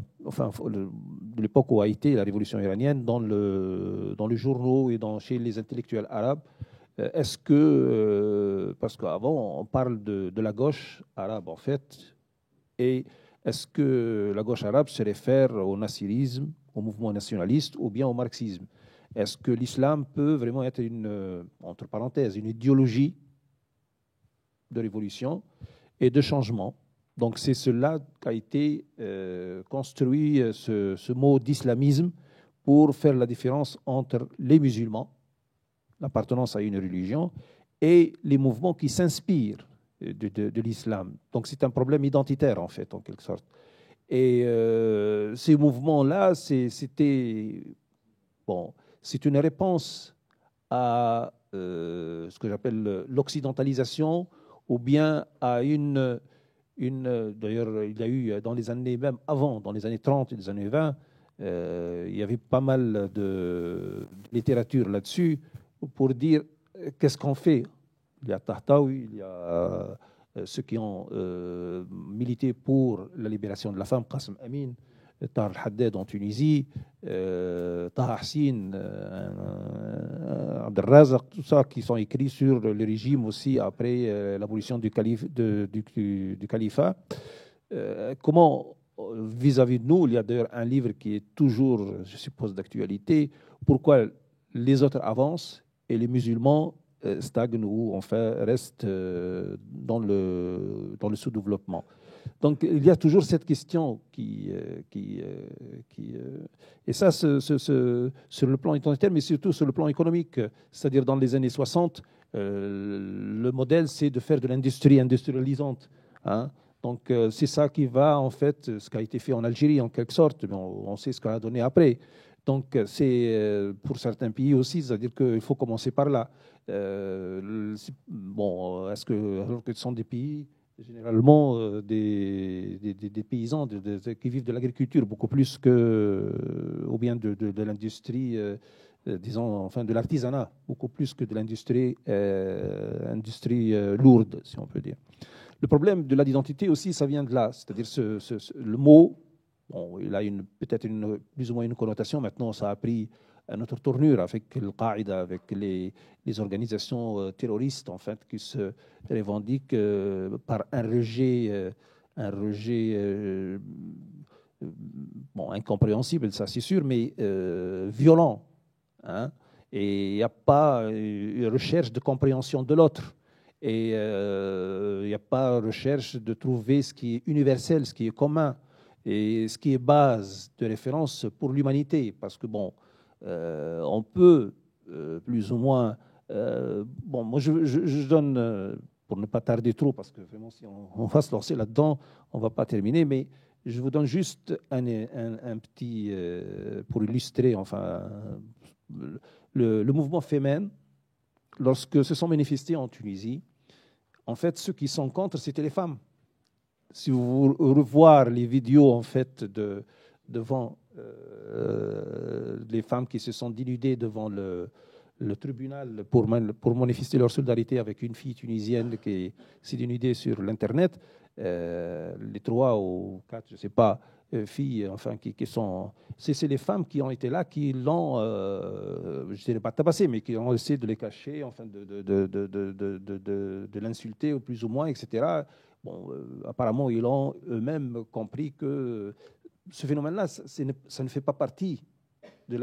l'époque où a été la révolution iranienne, dans les journaux et chez les intellectuels arabes, est-ce que, parce qu'avant on parle de la gauche arabe en fait, et est-ce que la gauche arabe se réfère au nassirisme, au mouvement nationaliste ou bien au marxisme? Est-ce que l'islam peut vraiment être entre parenthèses, une idéologie de révolution et de changement? Donc c'est cela qu'a été construit, ce mot d'islamisme, pour faire la différence entre les musulmans, l'appartenance à une religion, et les mouvements qui s'inspirent de l'islam. Donc c'est un problème identitaire, en fait, en quelque sorte. Et ces mouvements-là, c'est une réponse à ce que j'appelle l'occidentalisation, ou bien à d'ailleurs, il y a eu dans les années, même avant, dans les années 30 et les années 20, il y avait pas mal de littérature là-dessus pour dire qu'est-ce qu'on fait. Il y a Tahtaoui, il y a ceux qui ont milité pour la libération de la femme, Qasim Amin, Tahar al-Haddad en Tunisie, Taha Hassin, Abdel Razak, tout ça qui sont écrits sur le régime aussi après l'abolition du califat. Comment, vis-à-vis de nous, il y a d'ailleurs un livre qui est toujours, je suppose, d'actualité, pourquoi les autres avancent et les musulmans stagnent ou enfin restent dans le sous-développement. Donc il y a toujours cette question et ça sur le plan identitaire, mais surtout sur le plan économique. C'est-à-dire dans les années 60, le modèle c'est de faire de l'industrie industrialisante. Hein. Donc c'est ça qui va en fait, ce qui a été fait en Algérie en quelque sorte, mais on sait ce qu'on a donné après. Donc c'est pour certains pays aussi, c'est-à-dire qu'il faut commencer par là. Est-ce que ce sont des pays généralement des paysans qui vivent de l'agriculture beaucoup plus que, ou bien de l'industrie, disons, enfin de l'artisanat, beaucoup plus que de l'industrie lourde, si on peut dire. Le problème de l'identité aussi, ça vient de là, c'est-à-dire le mot, il a peut-être plus ou moins une connotation, maintenant ça a pris une autre tournure avec Al-Qaïda, avec les organisations terroristes en fait qui se revendiquent bon, incompréhensible, ça c'est sûr, mais violent. Hein, et il n'y a pas une recherche de compréhension de l'autre. Et il n'y a pas recherche de trouver ce qui est universel, ce qui est commun, et ce qui est base de référence pour l'humanité. Parce que, bon, on peut plus ou moins... bon, moi, je donne, pour ne pas tarder trop, parce que vraiment, si on va se lancer là-dedans, on ne va pas terminer, mais je vous donne juste un petit... pour illustrer, enfin, le mouvement féminin, lorsque se sont manifestés en Tunisie, en fait, ceux qui sont contre, c'était les femmes. Si vous revoyez les vidéos, en fait, devant les femmes qui se sont dénudées devant le tribunal pour manifester leur solidarité avec une fille tunisienne qui s'est dénudée sur l'Internet, les 3 ou 4, je ne sais pas, filles, enfin, qui sont... C'est les femmes qui ont été là, qui l'ont, je ne dirais pas tabassé, mais qui ont essayé de les cacher, enfin, de l'insulter, plus ou moins, etc. Bon, apparemment, ils ont eux-mêmes compris que ce phénomène-là, ça ne fait pas partie de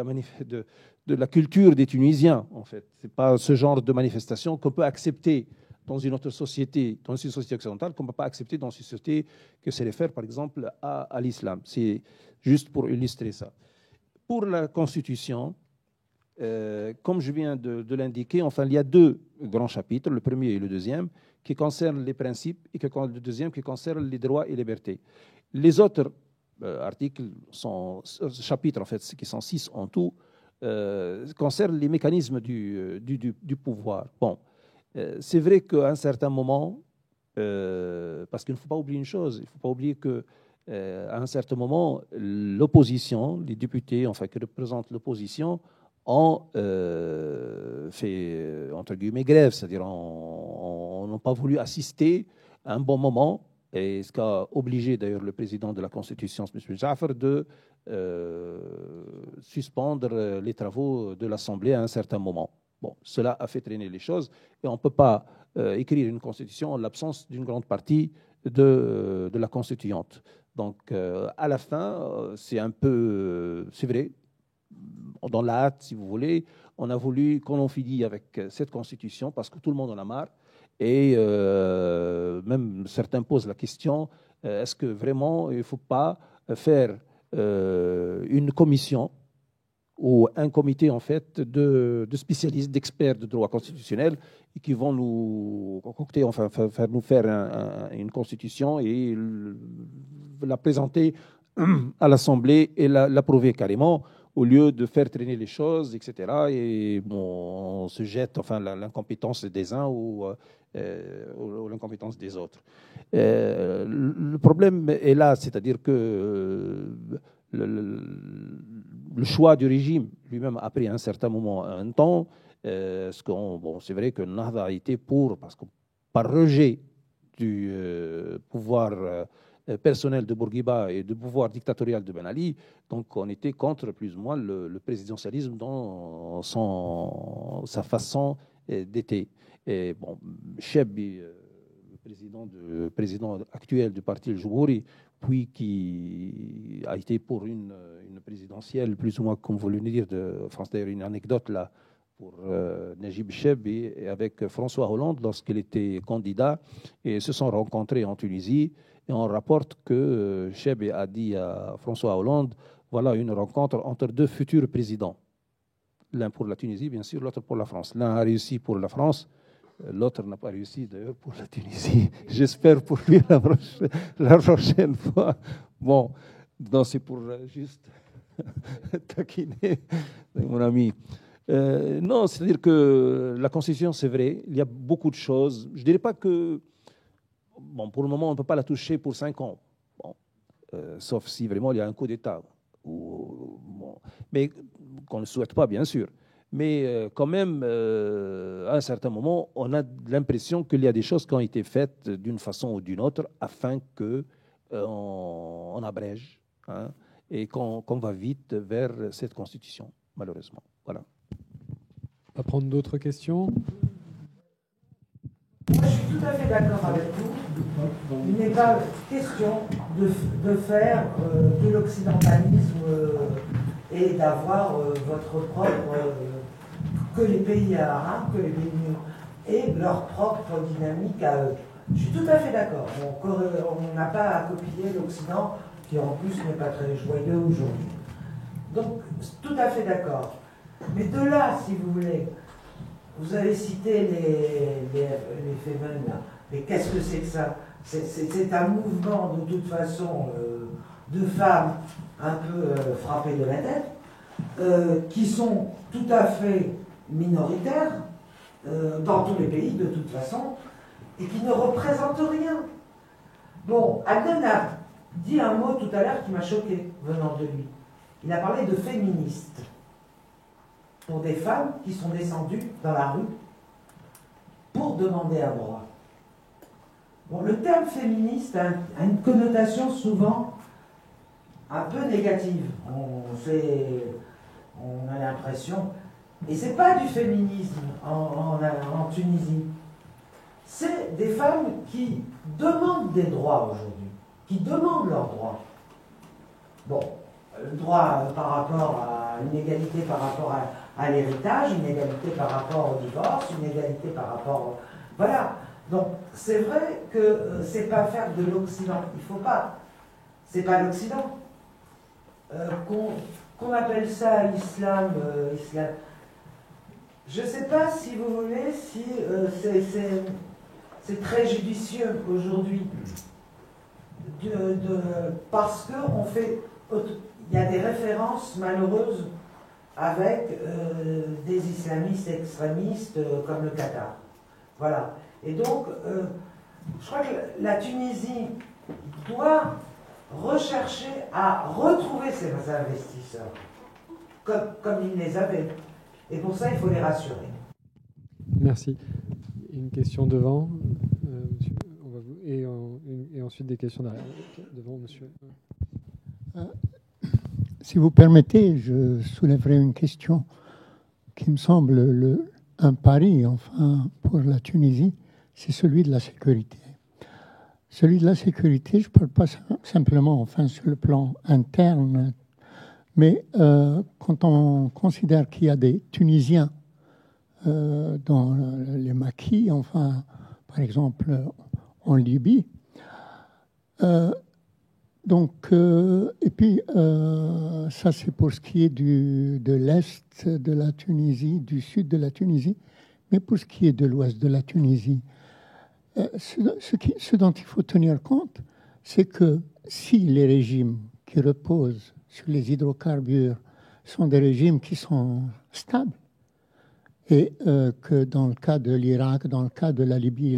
la culture des Tunisiens, en fait. Ce n'est pas ce genre de manifestation qu'on peut accepter dans une autre société, dans une société occidentale, qu'on ne peut pas accepter dans une société que c'est réfère, par exemple, à l'islam. C'est juste pour illustrer ça. Pour la Constitution, comme je viens de l'indiquer, enfin, il y a 2 grands chapitres, le premier et le deuxième, qui concernent les principes, et le deuxième qui concerne les droits et libertés. Les autres articles, chapitres, en fait, qui sont 6 en tout, concernent les mécanismes du pouvoir. Bon. C'est vrai qu'à un certain moment, parce qu'il ne faut pas oublier une chose, il ne faut pas oublier qu'à un certain moment, l'opposition, les députés, enfin, qui représentent l'opposition, ont fait, entre guillemets, grève, c'est-à-dire n'ont pas voulu assister à un bon moment, et ce qui a obligé d'ailleurs le président de la Constitution, M. Jaffer, de suspendre les travaux de l'Assemblée à un certain moment. Bon, cela a fait traîner les choses et on ne peut pas écrire une constitution en l'absence d'une grande partie de la constituante. Donc, à la fin, c'est un peu, c'est vrai, dans la hâte, si vous voulez, on a voulu qu'on en finisse avec cette constitution parce que tout le monde en a marre et même certains posent la question, est-ce que vraiment il ne faut pas faire une commission ou un comité en fait de spécialistes, d'experts de droit constitutionnel et qui vont nous concocter, enfin nous faire une constitution et la présenter à l'Assemblée et l'approuver carrément au lieu de faire traîner les choses, etc. Et bon, on se jette enfin l'incompétence des uns ou l'incompétence des autres. Le problème est là, c'est-à-dire que le choix du régime lui-même a pris à un certain moment un temps. Bon, c'est vrai que Nahda a été parce que par rejet du pouvoir personnel de Bourguiba et du pouvoir dictatorial de Ben Ali, donc on était contre plus ou moins le présidentialisme dans sa façon d'être. Et bon, Chebbi, le président actuel du parti El Joubouri, puis qui a été pour une présidentielle, plus ou moins, comme vous venez de dire, de France, d'ailleurs, une anecdote là, pour Najib Chebbi, et avec François Hollande, lorsqu'il était candidat, et se sont rencontrés en Tunisie, et on rapporte que Chebbi a dit à François Hollande, voilà une rencontre entre 2 futurs présidents, l'un pour la Tunisie, bien sûr, l'autre pour la France. L'un a réussi pour la France, l'autre n'a pas réussi d'ailleurs pour la Tunisie. J'espère pour lui la prochaine fois. Bon, c'est pour juste taquiner mon ami. Non, c'est-à-dire que la Constitution, c'est vrai, il y a beaucoup de choses. Je ne dirais pas que, bon, pour le moment, on ne peut pas la toucher pour 5 ans. Bon, sauf si vraiment il y a un coup d'État. Bon, mais qu'on ne souhaite pas, bien sûr. Mais quand même, à un certain moment, on a l'impression qu'il y a des choses qui ont été faites d'une façon ou d'une autre afin qu'on abrège et qu'on va vite vers cette constitution, malheureusement. Voilà. On va prendre d'autres questions. Moi, je suis suis tout à fait d'accord avec vous. Il n'est pas question de faire de l'occidentalisme et d'avoir votre propre, que les pays arabes, que les pays et leur propre dynamique à eux. Je suis tout à fait d'accord. On n'a pas à copier l'Occident, qui en plus n'est pas très joyeux aujourd'hui. Donc, tout à fait d'accord. Mais de là, si vous voulez, vous avez cité les Femen, là. Mais qu'est-ce que c'est que ça? C'est un mouvement, de toute façon, de femmes un peu frappées de la tête, qui sont tout à fait minoritaires, dans tous les pays, de toute façon, et qui ne représentent rien. Bon, Adnan a dit un mot tout à l'heure qui m'a choqué, venant de lui. Il a parlé de féministes, pour des femmes qui sont descendues dans la rue pour demander un droit. Bon, le terme féministe a une connotation souvent un peu négative. On a l'impression... Et ce n'est pas du féminisme en Tunisie. C'est des femmes qui demandent des droits aujourd'hui, qui demandent leurs droits. Bon, le droit par rapport à une égalité par rapport à l'héritage, une égalité par rapport au divorce, une égalité par rapport... Voilà. Donc, c'est vrai que c'est pas faire de l'Occident. Il faut pas. C'est pas l'Occident. Qu'on appelle ça islam, islam. Je sais pas si vous voulez, si c'est très judicieux aujourd'hui. Parce qu'on fait... Il y a des références malheureuses avec des islamistes extrémistes comme le Qatar. Voilà. Et donc, je crois que la Tunisie doit rechercher à retrouver ses investisseurs, comme il les avait. Et pour ça, il faut les rassurer. Merci. Une question devant, monsieur. Et ensuite des questions derrière. Devant, monsieur. Si vous permettez, je soulèverai une question qui me semble un pari, enfin, pour la Tunisie, c'est celui de la sécurité. Celui de la sécurité, je ne parle pas simplement, enfin, sur le plan interne, mais quand on considère qu'il y a des Tunisiens dans les maquis, enfin, par exemple, en Libye, et puis, ça c'est pour ce qui est de l'Est de la Tunisie, du Sud de la Tunisie, mais pour ce qui est de l'Ouest de la Tunisie, ce dont il faut tenir compte, c'est que si les régimes qui reposent sur les hydrocarbures sont des régimes qui sont stables, et que dans le cas de l'Irak, dans le cas de la Libye,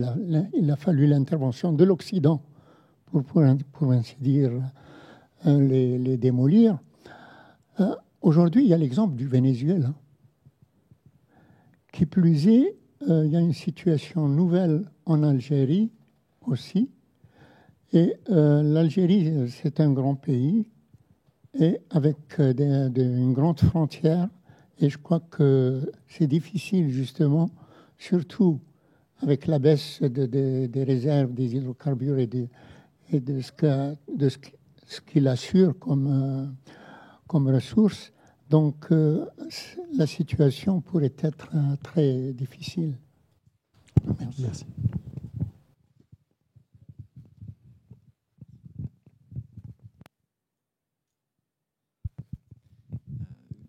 il a fallu l'intervention de l'Occident pour ainsi dire, les démolir. Aujourd'hui, il y a l'exemple du Venezuela. Qui plus est, il y a une situation nouvelle en Algérie aussi. Et l'Algérie, c'est un grand pays, et avec une grande frontière. Et je crois que c'est difficile, justement, surtout avec la baisse des réserves des hydrocarbures et de ce qu'il assure comme ressource. Donc, la situation pourrait être très difficile. Merci.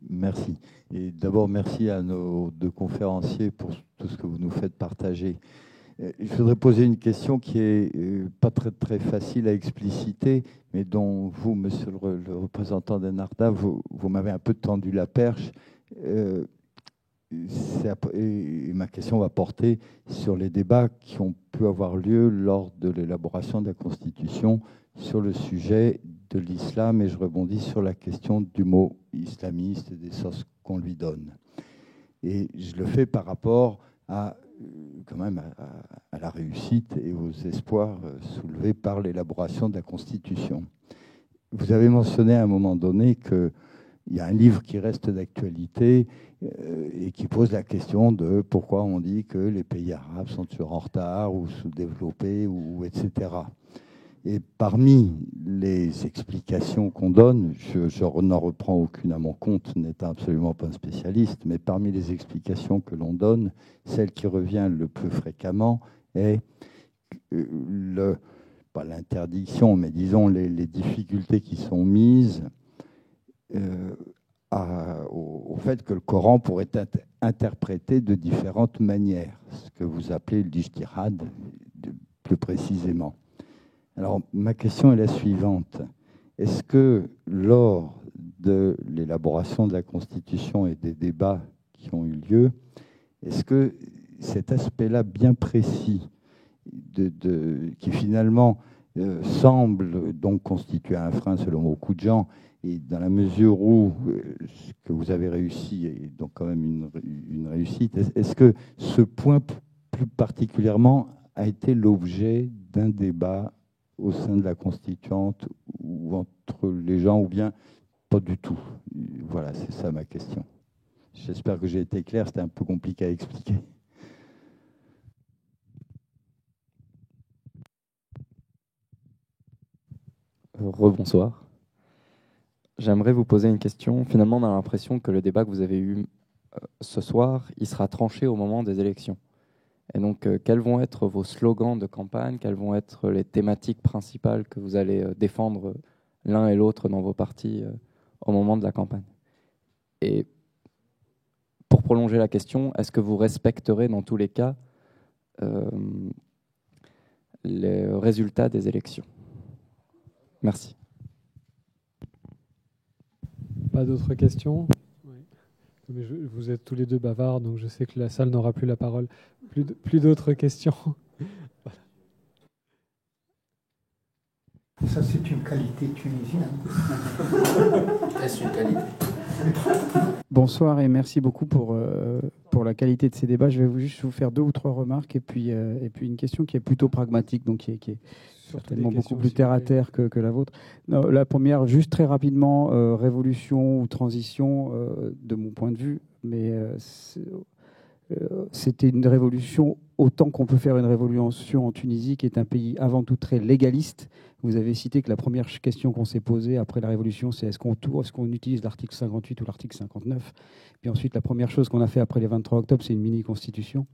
Merci. Et d'abord, merci à nos deux conférenciers pour tout ce que vous nous faites partager. Je voudrais poser une question qui est pas très facile à expliciter, mais dont vous, monsieur le représentant d'Enarta, vous m'avez un peu tendu la perche. Et ma question va porter sur les débats qui ont pu avoir lieu lors de l'élaboration de la Constitution sur le sujet de l'islam, et je rebondis sur la question du mot islamiste et des sens qu'on lui donne. Et je le fais par rapport à quand même à la réussite et aux espoirs soulevés par l'élaboration de la Constitution. Vous avez mentionné à un moment donné qu'il il y a un livre qui reste d'actualité et qui pose la question de pourquoi on dit que les pays arabes sont toujours en retard ou sous-développés, ou etc. Et parmi les explications qu'on donne, je n'en reprends aucune à mon compte, n'étant absolument pas un spécialiste, mais parmi les explications que l'on donne, celle qui revient le plus fréquemment est pas l'interdiction, mais disons les difficultés qui sont mises au fait que le Coran pourrait être interprété de différentes manières, ce que vous appelez l'ijtihad plus précisément. Alors, ma question est la suivante. Est-ce que lors de l'élaboration de la Constitution et des débats qui ont eu lieu, est-ce que cet aspect-là bien précis, qui finalement semble donc constituer un frein selon beaucoup de gens, et dans la mesure où ce que vous avez réussi est donc quand même une réussite, est-ce que ce point plus particulièrement a été l'objet d'un débat au sein de la Constituante ou entre les gens, ou bien pas du tout? Voilà, c'est ça ma question. J'espère que j'ai été clair, c'était un peu compliqué à expliquer. Rebonsoir. J'aimerais vous poser une question. Finalement, on a l'impression que le débat que vous avez eu ce soir, il sera tranché au moment des élections. Et donc, quels vont être vos slogans de campagne? Quelles vont être les thématiques principales que vous allez défendre l'un et l'autre dans vos partis au moment de la campagne? Et pour prolonger la question, est-ce que vous respecterez dans tous les cas les résultats des élections? Merci. Pas d'autres questions? Oui. Mais vous êtes tous les deux bavards, donc je sais que la salle n'aura plus la parole. Plus d'autres questions? Voilà. Ça, c'est une qualité tunisienne. Est-ce une qualité? Bonsoir et merci beaucoup pour la qualité de ces débats. Je vais juste vous faire 2 ou 3 remarques et puis une question qui est plutôt pragmatique, donc qui est certainement beaucoup plus terre à terre que la vôtre. Non, la première, juste très rapidement, révolution ou transition de mon point de vue, mais c'était une révolution autant qu'on peut faire une révolution en Tunisie, qui est un pays avant tout très légaliste. Vous avez cité que la première question qu'on s'est posée après la révolution, c'est est-ce qu'on utilise l'article 58 ou l'article 59? Puis ensuite, la première chose qu'on a fait après les 23 octobre, c'est une mini-constitution.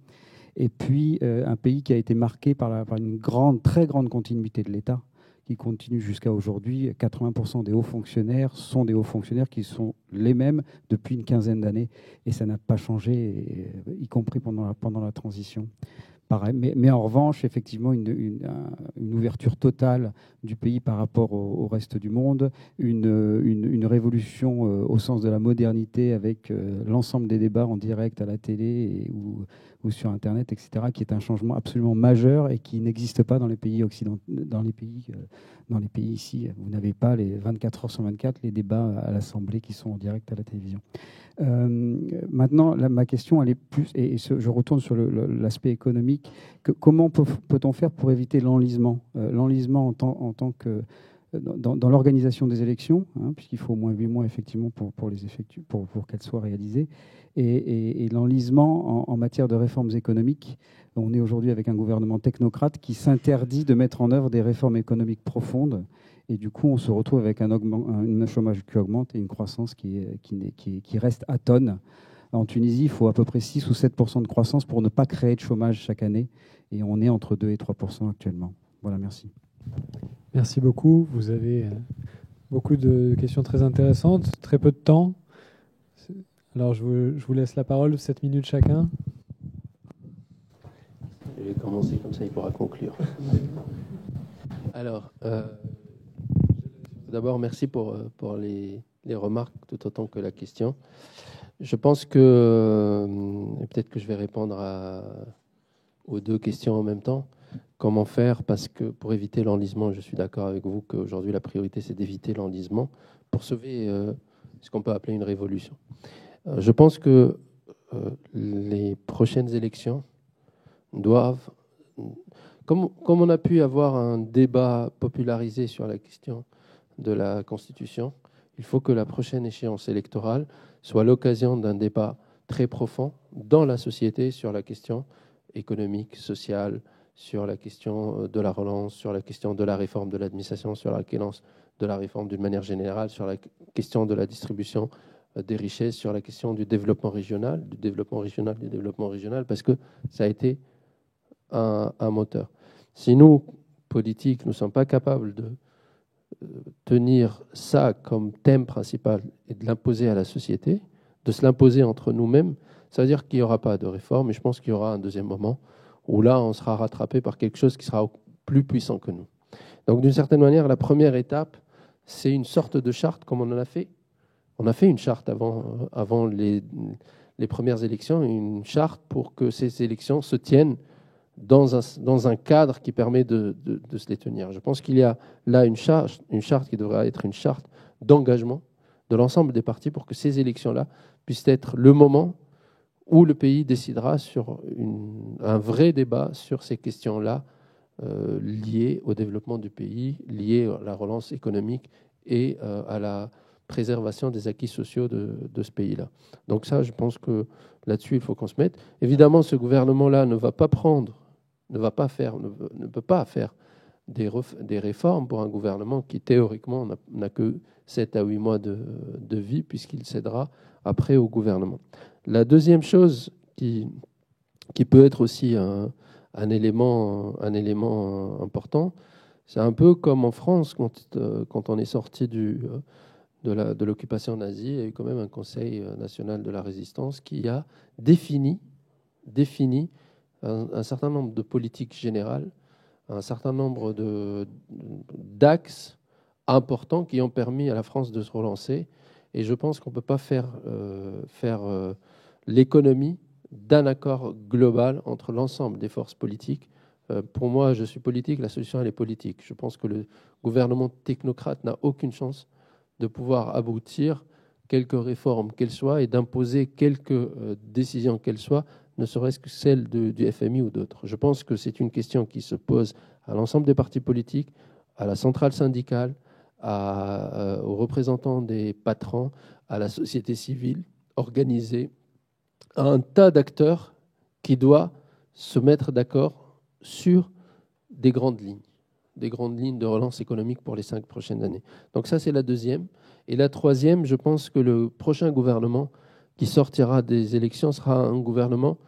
Et puis, un pays qui a été marqué par une très grande continuité de l'État, qui continue jusqu'à aujourd'hui. 80% des hauts fonctionnaires sont des hauts fonctionnaires qui sont les mêmes depuis une quinzaine d'années. Et ça n'a pas changé, y compris pendant la transition. Pareil. Mais en revanche, effectivement, une ouverture totale du pays par rapport au reste du monde, une révolution au sens de la modernité avec l'ensemble des débats en direct à la télé ou sur Internet, etc., qui est un changement absolument majeur et qui n'existe pas dans les pays occidentaux, dans les pays ici. Vous n'avez pas les 24 heures sur 24 les débats à l'Assemblée qui sont en direct à la télévision. Maintenant, ma question, elle est plus, et je retourne sur l'aspect économique. Comment peut-on faire pour éviter l'enlisement? L'enlisement en tant que dans l'organisation des élections, puisqu'il faut au moins 8 mois effectivement pour les effectuer, pour qu'elles soient réalisées, et l'enlisement en matière de réformes économiques. On est aujourd'hui avec un gouvernement technocrate qui s'interdit de mettre en œuvre des réformes économiques profondes. Et du coup, on se retrouve avec un chômage qui augmente et une croissance qui reste atone. En Tunisie, il faut à peu près 6 ou 7% de croissance pour ne pas créer de chômage chaque année. Et on est entre 2 et 3% actuellement. Voilà, merci. Merci beaucoup. Vous avez beaucoup de questions très intéressantes. Très peu de temps. Alors, je vous laisse la parole, 7 minutes chacun. Je vais commencer, comme ça il pourra conclure. Alors, d'abord, merci pour les remarques, tout autant que la question. Je pense que, et peut-être que je vais répondre aux 2 questions en même temps. Comment faire? Parce que pour éviter l'enlisement, je suis d'accord avec vous qu'aujourd'hui, la priorité, c'est d'éviter l'enlisement pour sauver ce qu'on peut appeler une révolution. Je pense que les prochaines élections doivent, comme on a pu avoir un débat popularisé sur la question de la Constitution, Il faut que la prochaine échéance électorale soit l'occasion d'un débat très profond dans la société sur la question économique, sociale, sur la question de la relance, sur la question de la réforme de l'administration, sur la question de la réforme d'une manière générale, sur la question de la distribution des richesses, sur la question du développement régional, parce que ça a été un moteur. Si nous, politiques, nous ne sommes pas capables de tenir ça comme thème principal et de l'imposer à la société, de se l'imposer entre nous-mêmes, ça veut dire qu'il n'y aura pas de réforme, et je pense qu'il y aura un deuxième moment où là, on sera rattrapé par quelque chose qui sera plus puissant que nous. Donc, d'une certaine manière, la première étape, c'est une sorte de charte, comme on en a fait. On a fait une charte avant les premières élections, une charte pour que ces élections se tiennent dans un cadre qui permet de se les tenir. Je pense qu'il y a là une charte qui devrait être une charte d'engagement de l'ensemble des partis pour que ces élections-là puissent être le moment où le pays décidera sur un vrai débat sur ces questions-là liées au développement du pays, liées à la relance économique et à la préservation des acquis sociaux de ce pays-là. Donc ça, je pense que là-dessus, il faut qu'on se mette. Évidemment, ce gouvernement-là ne peut pas faire des réformes pour un gouvernement qui, théoriquement, n'a que 7 à 8 mois de vie, puisqu'il cédera après au gouvernement. La deuxième chose qui peut être aussi un élément important, c'est un peu comme en France, quand on est sorti de l'occupation nazie, il y a eu quand même un Conseil national de la résistance qui a défini un certain nombre de politiques générales, un certain nombre d'axes importants qui ont permis à la France de se relancer. Et je pense qu'on ne peut pas faire l'économie d'un accord global entre l'ensemble des forces politiques. Pour moi, je suis politique, la solution elle est politique. Je pense que le gouvernement technocrate n'a aucune chance de pouvoir aboutir quelques réformes qu'elles soient et d'imposer quelques décisions qu'elles soient, ne serait-ce que celles du FMI ou d'autres. Je pense que c'est une question qui se pose à l'ensemble des partis politiques, à la centrale syndicale, aux représentants des patrons, à la société civile organisée, à un tas d'acteurs qui doivent se mettre d'accord sur des grandes lignes de relance économique pour les 5 prochaines années. Donc ça, c'est la deuxième. Et la troisième, je pense que le prochain gouvernement qui sortira des élections sera un gouvernement,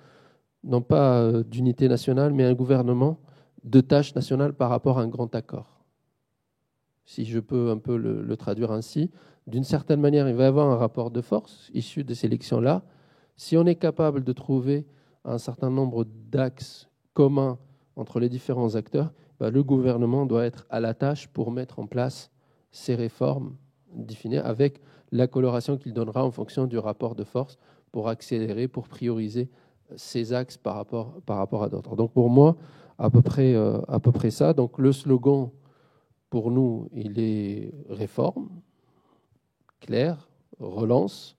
non pas d'unité nationale, mais un gouvernement de tâches nationales par rapport à un grand accord. Si je peux un peu le traduire ainsi, d'une certaine manière, il va y avoir un rapport de force issu de ces élections-là. Si on est capable de trouver un certain nombre d'axes communs entre les différents acteurs, le gouvernement doit être à la tâche pour mettre en place ces réformes définies avec la coloration qu'il donnera en fonction du rapport de force pour accélérer, pour prioriser ces axes par rapport à d'autres. Donc pour moi, à peu près ça. Donc le slogan, pour nous, il est réforme, clair, relance,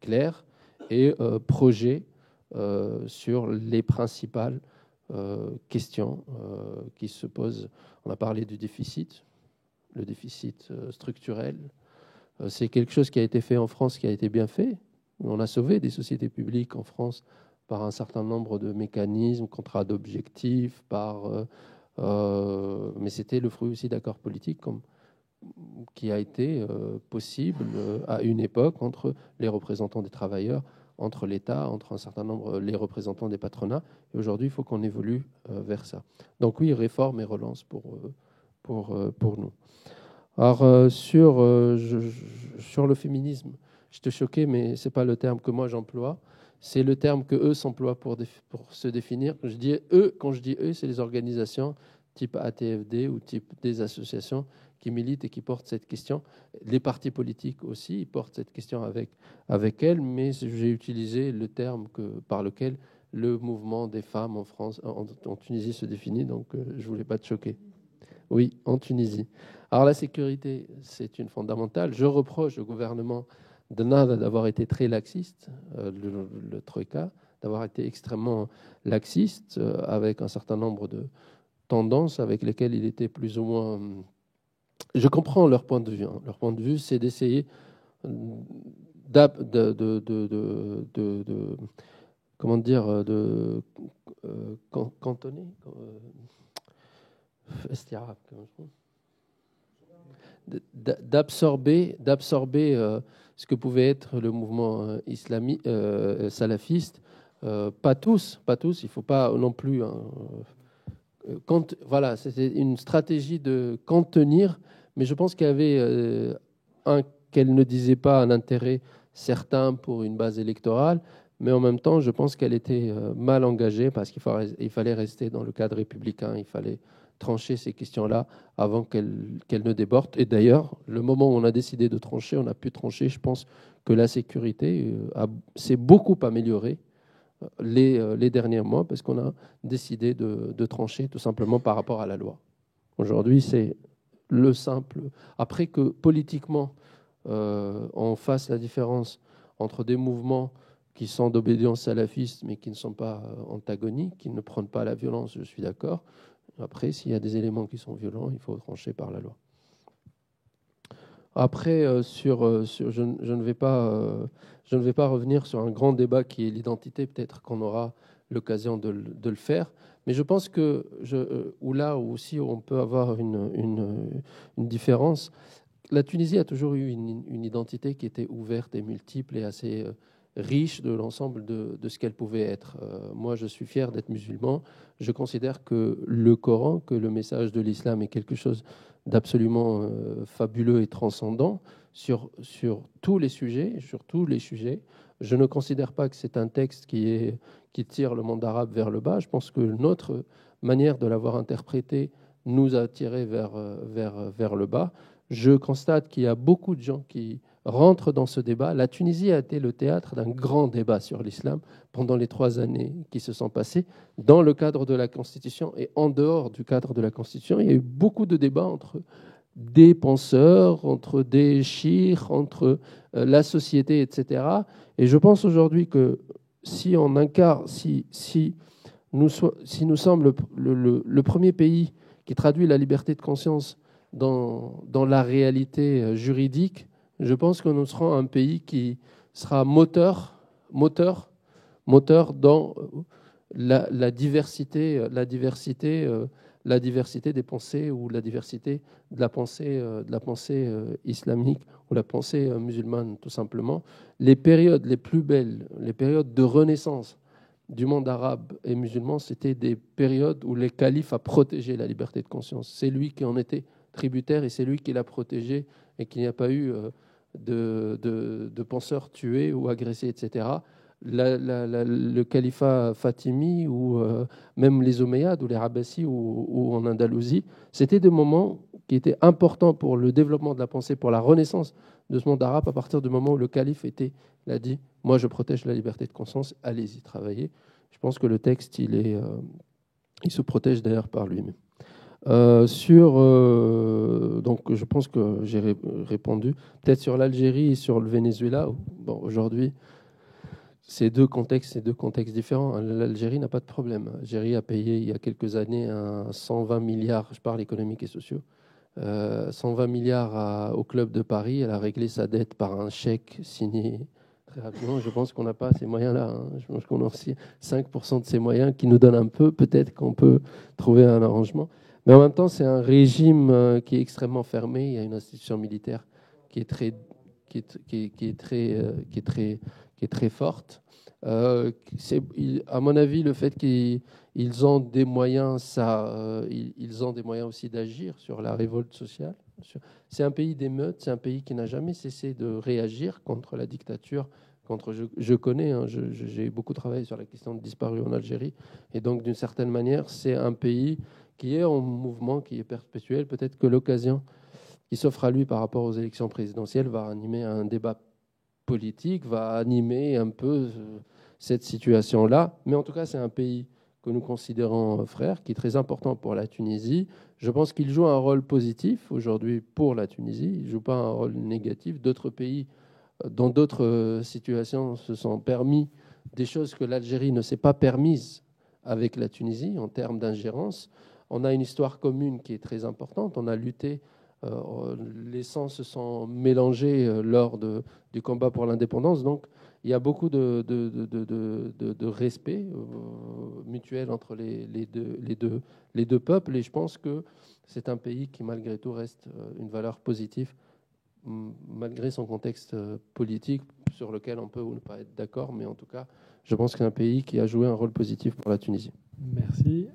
clair, et projet sur les principales questions qui se posent. On a parlé du déficit, le déficit structurel. C'est quelque chose qui a été fait en France, qui a été bien fait. On a sauvé des sociétés publiques en France par un certain nombre de mécanismes, contrats d'objectifs, mais c'était le fruit aussi d'accords politiques qui a été possible à une époque entre les représentants des travailleurs, entre l'État, entre un certain nombre, les représentants des patronats. Et aujourd'hui, il faut qu'on évolue vers ça. Donc oui, réforme et relance pour nous. Alors, sur le féminisme, je te choquais, mais ce n'est pas le terme que moi j'emploie. C'est le terme que eux s'emploient pour se définir. Quand je dis eux, c'est les organisations type ATFD ou type des associations qui militent et qui portent cette question. Les partis politiques aussi, ils portent cette question avec elles, mais j'ai utilisé le terme par lequel le mouvement des femmes en France, en Tunisie se définit, donc je ne voulais pas te choquer. Oui, en Tunisie. Alors la sécurité, c'est une fondamentale. Je reproche au gouvernement de Nada d'avoir été très laxiste, le Troïka, d'avoir été extrêmement laxiste avec un certain nombre de tendances avec lesquelles il était plus ou moins Je comprends leur point de vue. Leur point de vue, c'est d'essayer comment dire, cantonner, d'absorber ce que pouvait être le mouvement islamique salafiste. Pas tous. Il ne faut pas non plus. Voilà, c'était une stratégie de contenir, mais je pense qu'il y avait qu'elle ne disait pas un intérêt certain pour une base électorale, mais en même temps, je pense qu'elle était mal engagée parce qu'il fallait rester dans le cadre républicain, il fallait trancher ces questions-là avant qu'elles ne débordent. Et d'ailleurs, le moment où on a décidé de trancher, on a pu trancher. Je pense que la sécurité s'est beaucoup améliorée les derniers mois parce qu'on a décidé de trancher tout simplement par rapport à la loi. Aujourd'hui, c'est le simple. Après que politiquement, on fasse la différence entre des mouvements qui sont d'obédience salafiste mais qui ne sont pas antagoniques, qui ne prennent pas la violence, je suis d'accord. Après, s'il y a des éléments qui sont violents, il faut trancher par la loi. Après, je ne vais pas revenir sur un grand débat qui est l'identité. Peut-être qu'on aura l'occasion de le faire. Mais je pense que là aussi on peut avoir une différence. La Tunisie a toujours eu une identité qui était ouverte et multiple et assez riche de l'ensemble de ce qu'elle pouvait être. Moi, je suis fier d'être musulman. Je considère que le Coran, que le message de l'islam est quelque chose d'absolument fabuleux et transcendant sur tous les sujets. Je ne considère pas que c'est un texte qui tire le monde arabe vers le bas. Je pense que notre manière de l'avoir interprété nous a tiré vers le bas. Je constate qu'il y a beaucoup de gens qui rentrent dans ce débat. La Tunisie a été le théâtre d'un grand débat sur l'islam pendant les 3 années qui se sont passées dans le cadre de la Constitution et en dehors du cadre de la Constitution. Il y a eu beaucoup de débats entre des penseurs, entre des chiites, entre la société, etc. Et je pense aujourd'hui que si nous sommes le premier pays qui traduit la liberté de conscience dans la réalité juridique, je pense que nous serons un pays qui sera moteur dans la diversité des pensées ou la diversité de la pensée islamique ou la pensée musulmane, tout simplement. Les périodes les plus belles, les périodes de renaissance du monde arabe et musulman, c'était des périodes où le calife a protégé la liberté de conscience. C'est lui qui en était tributaire et c'est lui qui l'a protégé et qu'il n'y a pas eu de penseurs tués ou agressés, etc. Le califat Fatimi ou même les Omeyyades ou les Abbasides ou en Andalousie, c'était des moments qui étaient importants pour le développement de la pensée, pour la renaissance de ce monde arabe à partir du moment où le calife l'a dit « Moi, je protège la liberté de conscience, allez-y, travaillez ». Je pense que le texte, il se protège d'ailleurs par lui-même. Donc, je pense que j'ai répondu. Peut-être sur l'Algérie et sur le Venezuela. Bon, aujourd'hui, c'est deux contextes différents. L'Algérie n'a pas de problème. L'Algérie a payé il y a quelques années 120 milliards, je parle économiques et sociaux, 120 milliards au Club de Paris. Elle a réglé sa dette par un chèque signé très rapidement. Je pense qu'on n'a pas ces moyens-là. Je pense qu'on a aussi 5% de ces moyens qui nous donnent un peu. Peut-être qu'on peut trouver un arrangement. Mais en même temps, c'est un régime qui est extrêmement fermé. Il y a une institution militaire qui est très forte. À mon avis, le fait qu'ils ont des moyens, ils ont des moyens aussi d'agir sur la révolte sociale. C'est un pays d'émeutes, c'est un pays qui n'a jamais cessé de réagir contre la dictature. Je connais, j'ai beaucoup travaillé sur la question de disparus en Algérie, et donc d'une certaine manière, c'est un pays qui est en mouvement, qui est perpétuel. Peut-être que l'occasion qui s'offre à lui par rapport aux élections présidentielles va animer un débat politique, va animer un peu cette situation-là. Mais en tout cas, c'est un pays que nous considérons frère, qui est très important pour la Tunisie. Je pense qu'il joue un rôle positif aujourd'hui pour la Tunisie. Il ne joue pas un rôle négatif. D'autres pays, dans d'autres situations, se sont permis des choses que l'Algérie ne s'est pas permises avec la Tunisie en termes d'ingérence. On a une histoire commune qui est très importante. On a lutté les sangs se sont mélangés lors du combat pour l'indépendance. Donc, il y a beaucoup de respect mutuel entre les deux peuples. Et je pense que c'est un pays qui, malgré tout, reste une valeur positive, malgré son contexte politique sur lequel on peut ou ne pas être d'accord. Mais en tout cas, je pense que c'est un pays qui a joué un rôle positif pour la Tunisie. Merci.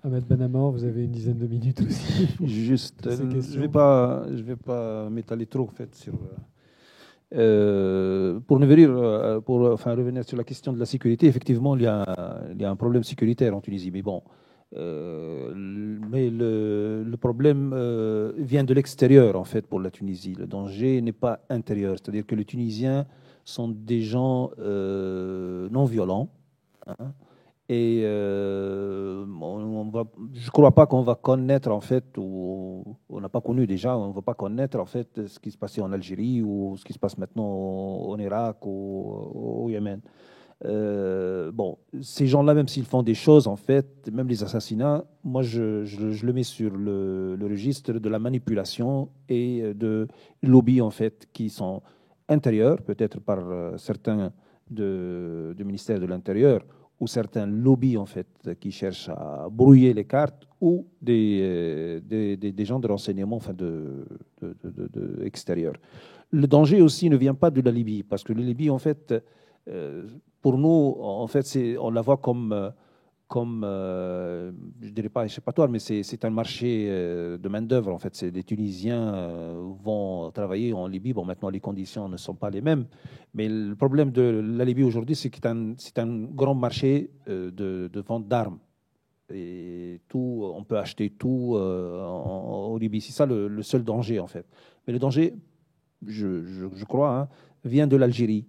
Ahmed Benamor, vous avez une dizaine de minutes aussi. Juste, je vais pas m'étaler trop en fait sur. Pour revenir sur la question de la sécurité, effectivement, il y a un problème sécuritaire en Tunisie, mais bon, mais le problème vient de l'extérieur en fait pour la Tunisie. Le danger n'est pas intérieur, c'est-à-dire que les Tunisiens sont des gens non violents. Hein, et je ne crois pas qu'on va connaître, en fait, ou on n'a pas connu déjà, on ne va pas connaître, en fait, ce qui se passait en Algérie ou ce qui se passe maintenant en Irak ou au Yémen. Bon, ces gens-là, même s'ils font des choses, en fait, même les assassinats, moi, je le mets sur le registre de la manipulation et de lobbies, en fait, qui sont intérieurs, peut-être par certains du ministère de l'Intérieur, ou certains lobbies en fait qui cherchent à brouiller les cartes, ou des gens de renseignement, enfin extérieurs. Le danger aussi ne vient pas de la Libye, parce que la Libye en fait, pour nous en fait, on la voit comme je dirais pas échappatoire, mais c'est un marché de main d'œuvre en fait. Les Tunisiens vont travailler en Libye. Bon, maintenant les conditions ne sont pas les mêmes, mais le problème de la Libye aujourd'hui, c'est que c'est un grand marché de vente d'armes. Et tout, on peut acheter tout en Libye. C'est ça le seul danger en fait. Mais le danger, je crois, hein, vient de l'Algérie,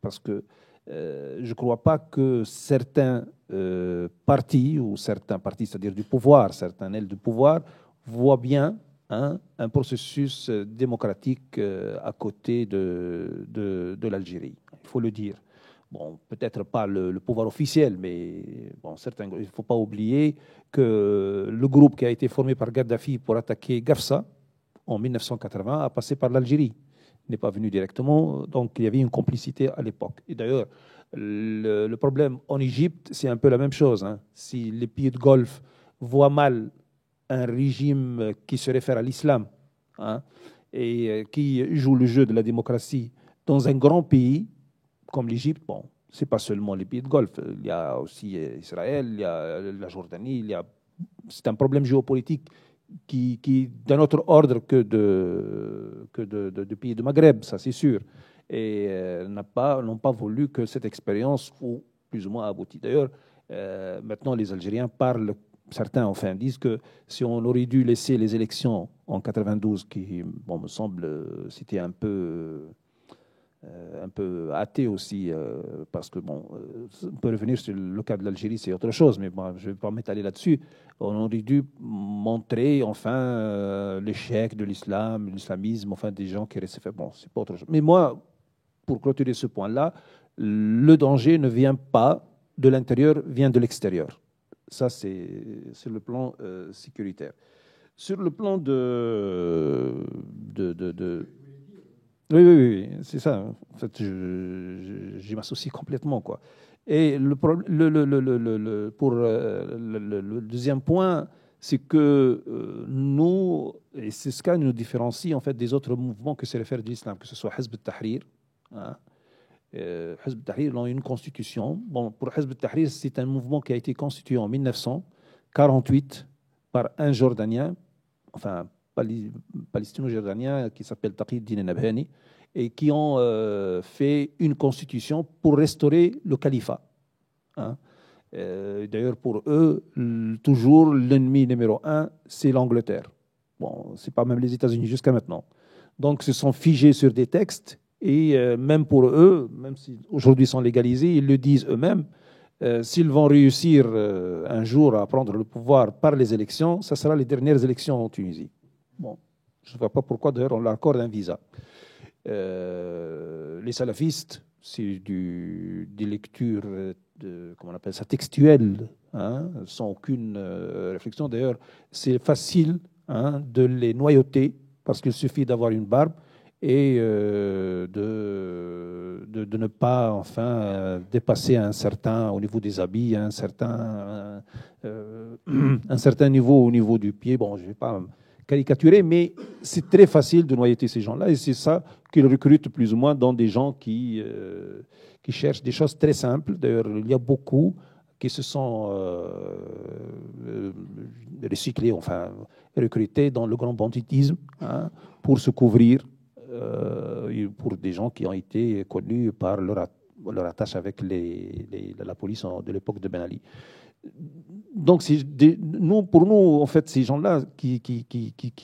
parce que je ne crois pas que certains partis, c'est-à-dire du pouvoir, certaines ailes du pouvoir, voient bien un processus démocratique à côté de l'Algérie. Il faut le dire. Bon, peut-être pas le pouvoir officiel, mais bon, il ne faut pas oublier que le groupe qui a été formé par Kadhafi pour attaquer Gafsa en 1980 a passé par l'Algérie. N'est pas venu directement, donc il y avait une complicité à l'époque. Et d'ailleurs, le problème en Égypte, c'est un peu la même chose. Hein. Si les pays de Golfe voient mal un régime qui se réfère à l'islam, hein, et qui joue le jeu de la démocratie dans un grand pays comme l'Égypte, bon, c'est pas seulement les pays de Golfe, il y a aussi Israël, il y a la Jordanie, c'est un problème géopolitique qui d'un autre ordre que de pays de Maghreb, ça c'est sûr, et n'ont pas voulu que cette expérience ou plus ou moins abouti. D'ailleurs, maintenant les Algériens parlent, certains enfin disent que si on aurait dû laisser les élections en 92, qui bon, me semble c'était un peu athée aussi, parce que bon, on peut revenir sur le cas de l'Algérie, c'est autre chose, mais bon, je ne vais pas m'étaler là-dessus. On aurait dû montrer enfin l'échec de l'islam, l'islamisme, enfin des gens qui restaient. Bon, c'est pas autre chose. Mais moi, pour clôturer ce point-là, le danger ne vient pas de l'intérieur, vient de l'extérieur. Ça, c'est le plan sécuritaire. Sur le plan Oui, c'est ça. En fait, j'y m'associe complètement, quoi. Et pour le deuxième point, c'est que nous, et c'est ce qui nous différencie en fait des autres mouvements que se réfère de l'islam, que ce soit Hizb al-Tahrir. Hein. Hizb al-Tahrir, ils ont une constitution. Bon, pour Hizb al-Tahrir, c'est un mouvement qui a été constitué en 1948 par un Jordanien, enfin palestino-jordanien qui s'appelle Taqi Din Nabhani, et qui ont fait une constitution pour restaurer le califat. Hein. D'ailleurs, pour eux, toujours l'ennemi numéro un, c'est l'Angleterre. Bon, c'est pas même les États-Unis jusqu'à maintenant. Donc, ils se sont figés sur des textes, et même pour eux, même si aujourd'hui ils sont légalisés, ils le disent eux-mêmes, s'ils vont réussir un jour à prendre le pouvoir par les élections, ça sera les dernières élections en Tunisie. Bon, je ne vois pas pourquoi d'ailleurs on leur accorde un visa. Les salafistes, c'est des lectures, comment on appelle ça, textuelles, hein, sans aucune réflexion. D'ailleurs, c'est facile de les noyauter parce qu'il suffit d'avoir une barbe et de ne pas dépasser un certain, au niveau des habits, un certain niveau au niveau du pied. Bon, je ne vais pas caricaturer, mais c'est très facile de noyauter ces gens-là, et c'est ça qu'ils recrutent plus ou moins dans des gens qui cherchent des choses très simples. D'ailleurs, il y a beaucoup qui se sont recyclés, recrutés dans le grand banditisme, hein, pour se couvrir, pour des gens qui ont été connus par leur attache avec la police de l'époque de Ben Ali. Donc, pour nous, en fait, ces gens-là qui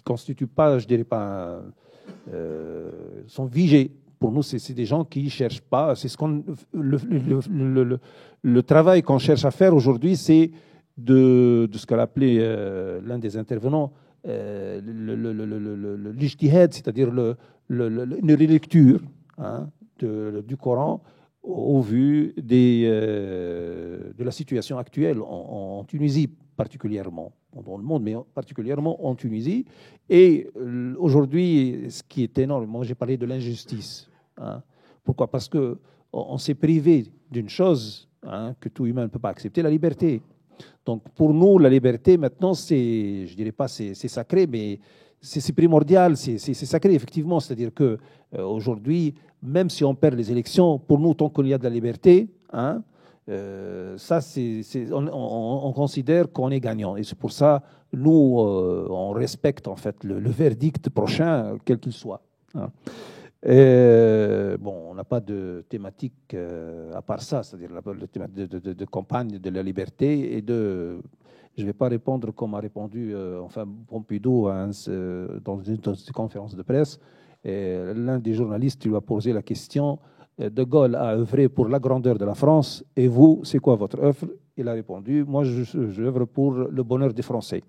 constituent pas, je dirais pas, sont vigés. Pour nous, c'est des gens qui cherchent pas. C'est le travail qu'on cherche à faire aujourd'hui, c'est de ce qu'a appelé l'un des intervenants l'ijtihad, c'est-à-dire une relecture, hein, du Coran au vu de la situation actuelle en Tunisie particulièrement, dans le monde, mais particulièrement en Tunisie. Et aujourd'hui, ce qui est énorme, moi j'ai parlé de l'injustice. Hein. Pourquoi ? Parce qu'on s'est privé d'une chose, hein, que tout humain ne peut pas accepter, la liberté. Donc pour nous, la liberté maintenant, c'est, je dirais pas c'est sacré, mais c'est primordial, c'est sacré effectivement. C'est-à-dire que aujourd'hui, même si on perd les élections, pour nous, tant qu'il y a de la liberté, hein, ça, on considère qu'on est gagnant. Et c'est pour ça, nous, on respecte en fait le verdict prochain, quel qu'il soit. Hein. Bon, on n'a pas de thématique à part ça, c'est-à-dire le thématique de campagne de la liberté et de. Je ne vais pas répondre comme a répondu Pompidou dans une conférence de presse. L'un des journalistes lui a posé la question: De Gaulle a œuvré pour la grandeur de la France, et vous, c'est quoi votre œuvre? Il a répondu: moi, j'œuvre pour le bonheur des Français.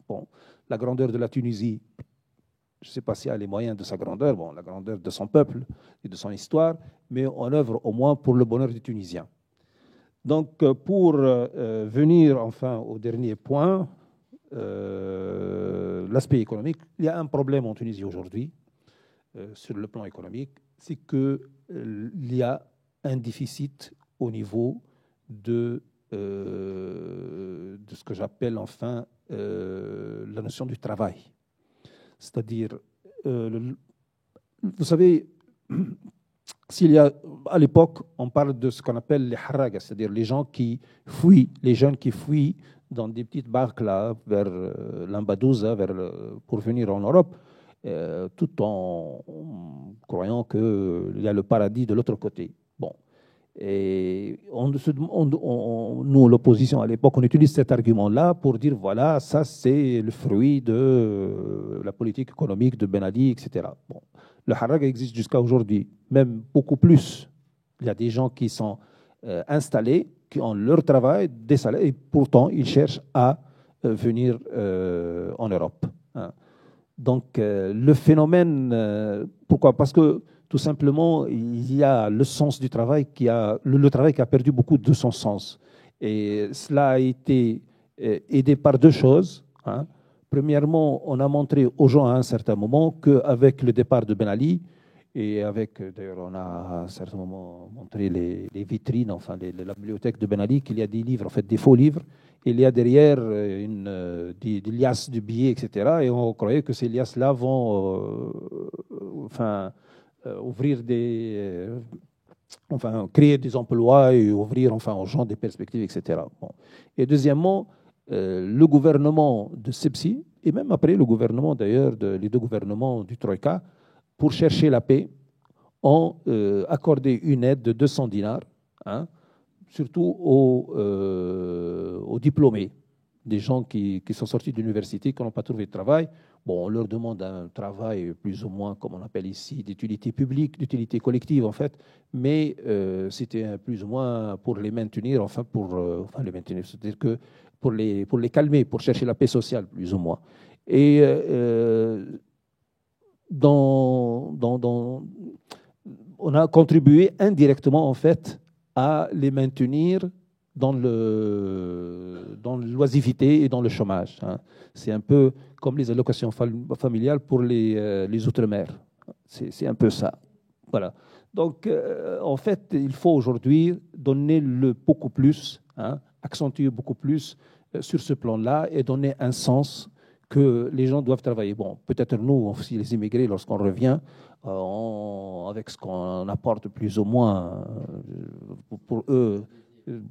Bon, la grandeur de la Tunisie, je ne sais pas s'il a les moyens de sa grandeur, bon, la grandeur de son peuple et de son histoire, mais on œuvre au moins pour le bonheur des Tunisiens. Donc, pour venir enfin au dernier point, l'aspect économique, il y a un problème en Tunisie aujourd'hui, sur le plan économique, c'est qu'il y a un déficit au niveau de ce que j'appelle enfin la notion du travail. C'est-à-dire, vous savez, s'il y a, à l'époque, on parle de ce qu'on appelle les haragas, c'est-à-dire les gens qui fuient, les jeunes qui fuient dans des petites barques là, vers Lampedusa, pour venir en Europe, tout en croyant qu'il y a le paradis de l'autre côté. Bon. Et nous, l'opposition à l'époque, on utilise cet argument-là pour dire voilà, ça c'est le fruit de la politique économique de Ben Ali, etc. Bon. Le haraga existe jusqu'à aujourd'hui, même beaucoup plus. Il y a des gens qui sont installés, qui ont leur travail, des salaires, et pourtant ils cherchent à venir en Europe. Hein. Donc le phénomène, pourquoi ? Parce que tout simplement, il y a le sens du travail le travail qui a perdu beaucoup de son sens. Et cela a été aidé par deux choses. Hein. Premièrement, on a montré aux gens à un certain moment qu'avec le départ de Ben Ali, et d'ailleurs, on a à un certain moment montré les vitrines, enfin la bibliothèque de Ben Ali, qu'il y a des livres, en fait des faux livres. Il y a derrière des liasses de billets, etc. Et on croyait que ces liasses-là vont ouvrir créer des emplois et ouvrir aux gens des perspectives, etc. Bon. Et deuxièmement, le gouvernement de Sepsi, et même après le gouvernement d'ailleurs, les deux gouvernements du Troïka, pour chercher la paix, ont accordé une aide de 200 dinars, hein, surtout aux diplômés, des gens qui sont sortis de l'université, qui n'ont pas trouvé de travail. Bon, on leur demande un travail plus ou moins, comme on appelle ici, d'utilité publique, d'utilité collective en fait, mais c'était plus ou moins pour les maintenir, les maintenir, c'est-à-dire que pour les calmer, pour chercher la paix sociale plus ou moins. Et on a contribué indirectement en fait à les maintenir dans l'oisiveté et dans le chômage. Hein. C'est un peu comme les allocations familiales pour les Outre-mer. C'est un peu ça. Voilà. Donc, en fait, il faut aujourd'hui donner beaucoup plus, hein, accentuer beaucoup plus sur ce plan-là et donner un sens que les gens doivent travailler. Bon, peut-être nous, aussi les immigrés, lorsqu'on revient, avec ce qu'on apporte plus ou moins pour eux.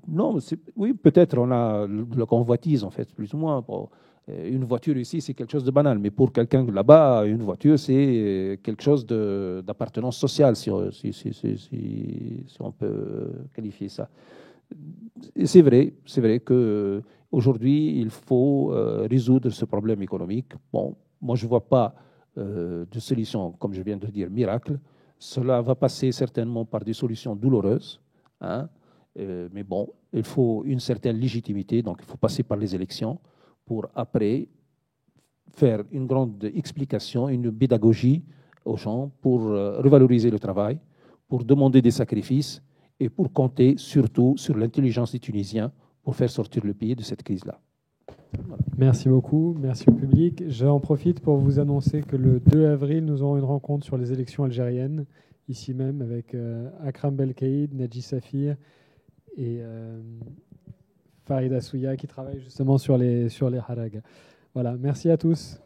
Non, oui, peut-être on a la convoitise, en fait, plus ou moins. Bon, une voiture ici, c'est quelque chose de banal, mais pour quelqu'un là-bas, une voiture, c'est quelque chose d'appartenance sociale, si on peut qualifier ça. C'est vrai qu'aujourd'hui, il faut résoudre ce problème économique. Bon, moi, je ne vois pas de solution, comme je viens de dire, miracle. Cela va passer certainement par des solutions douloureuses, hein. Mais bon, il faut une certaine légitimité, donc il faut passer par les élections pour après faire une grande explication, une pédagogie aux gens pour revaloriser le travail, pour demander des sacrifices et pour compter surtout sur l'intelligence des Tunisiens pour faire sortir le pays de cette crise-là. Voilà. Merci beaucoup, merci au public. J'en profite pour vous annoncer que le 2 avril, nous aurons une rencontre sur les élections algériennes, ici même, avec Akram Belkaïd, Nadji Safir et Farid Assouya qui travaillent justement sur les haragas. Voilà, merci à tous.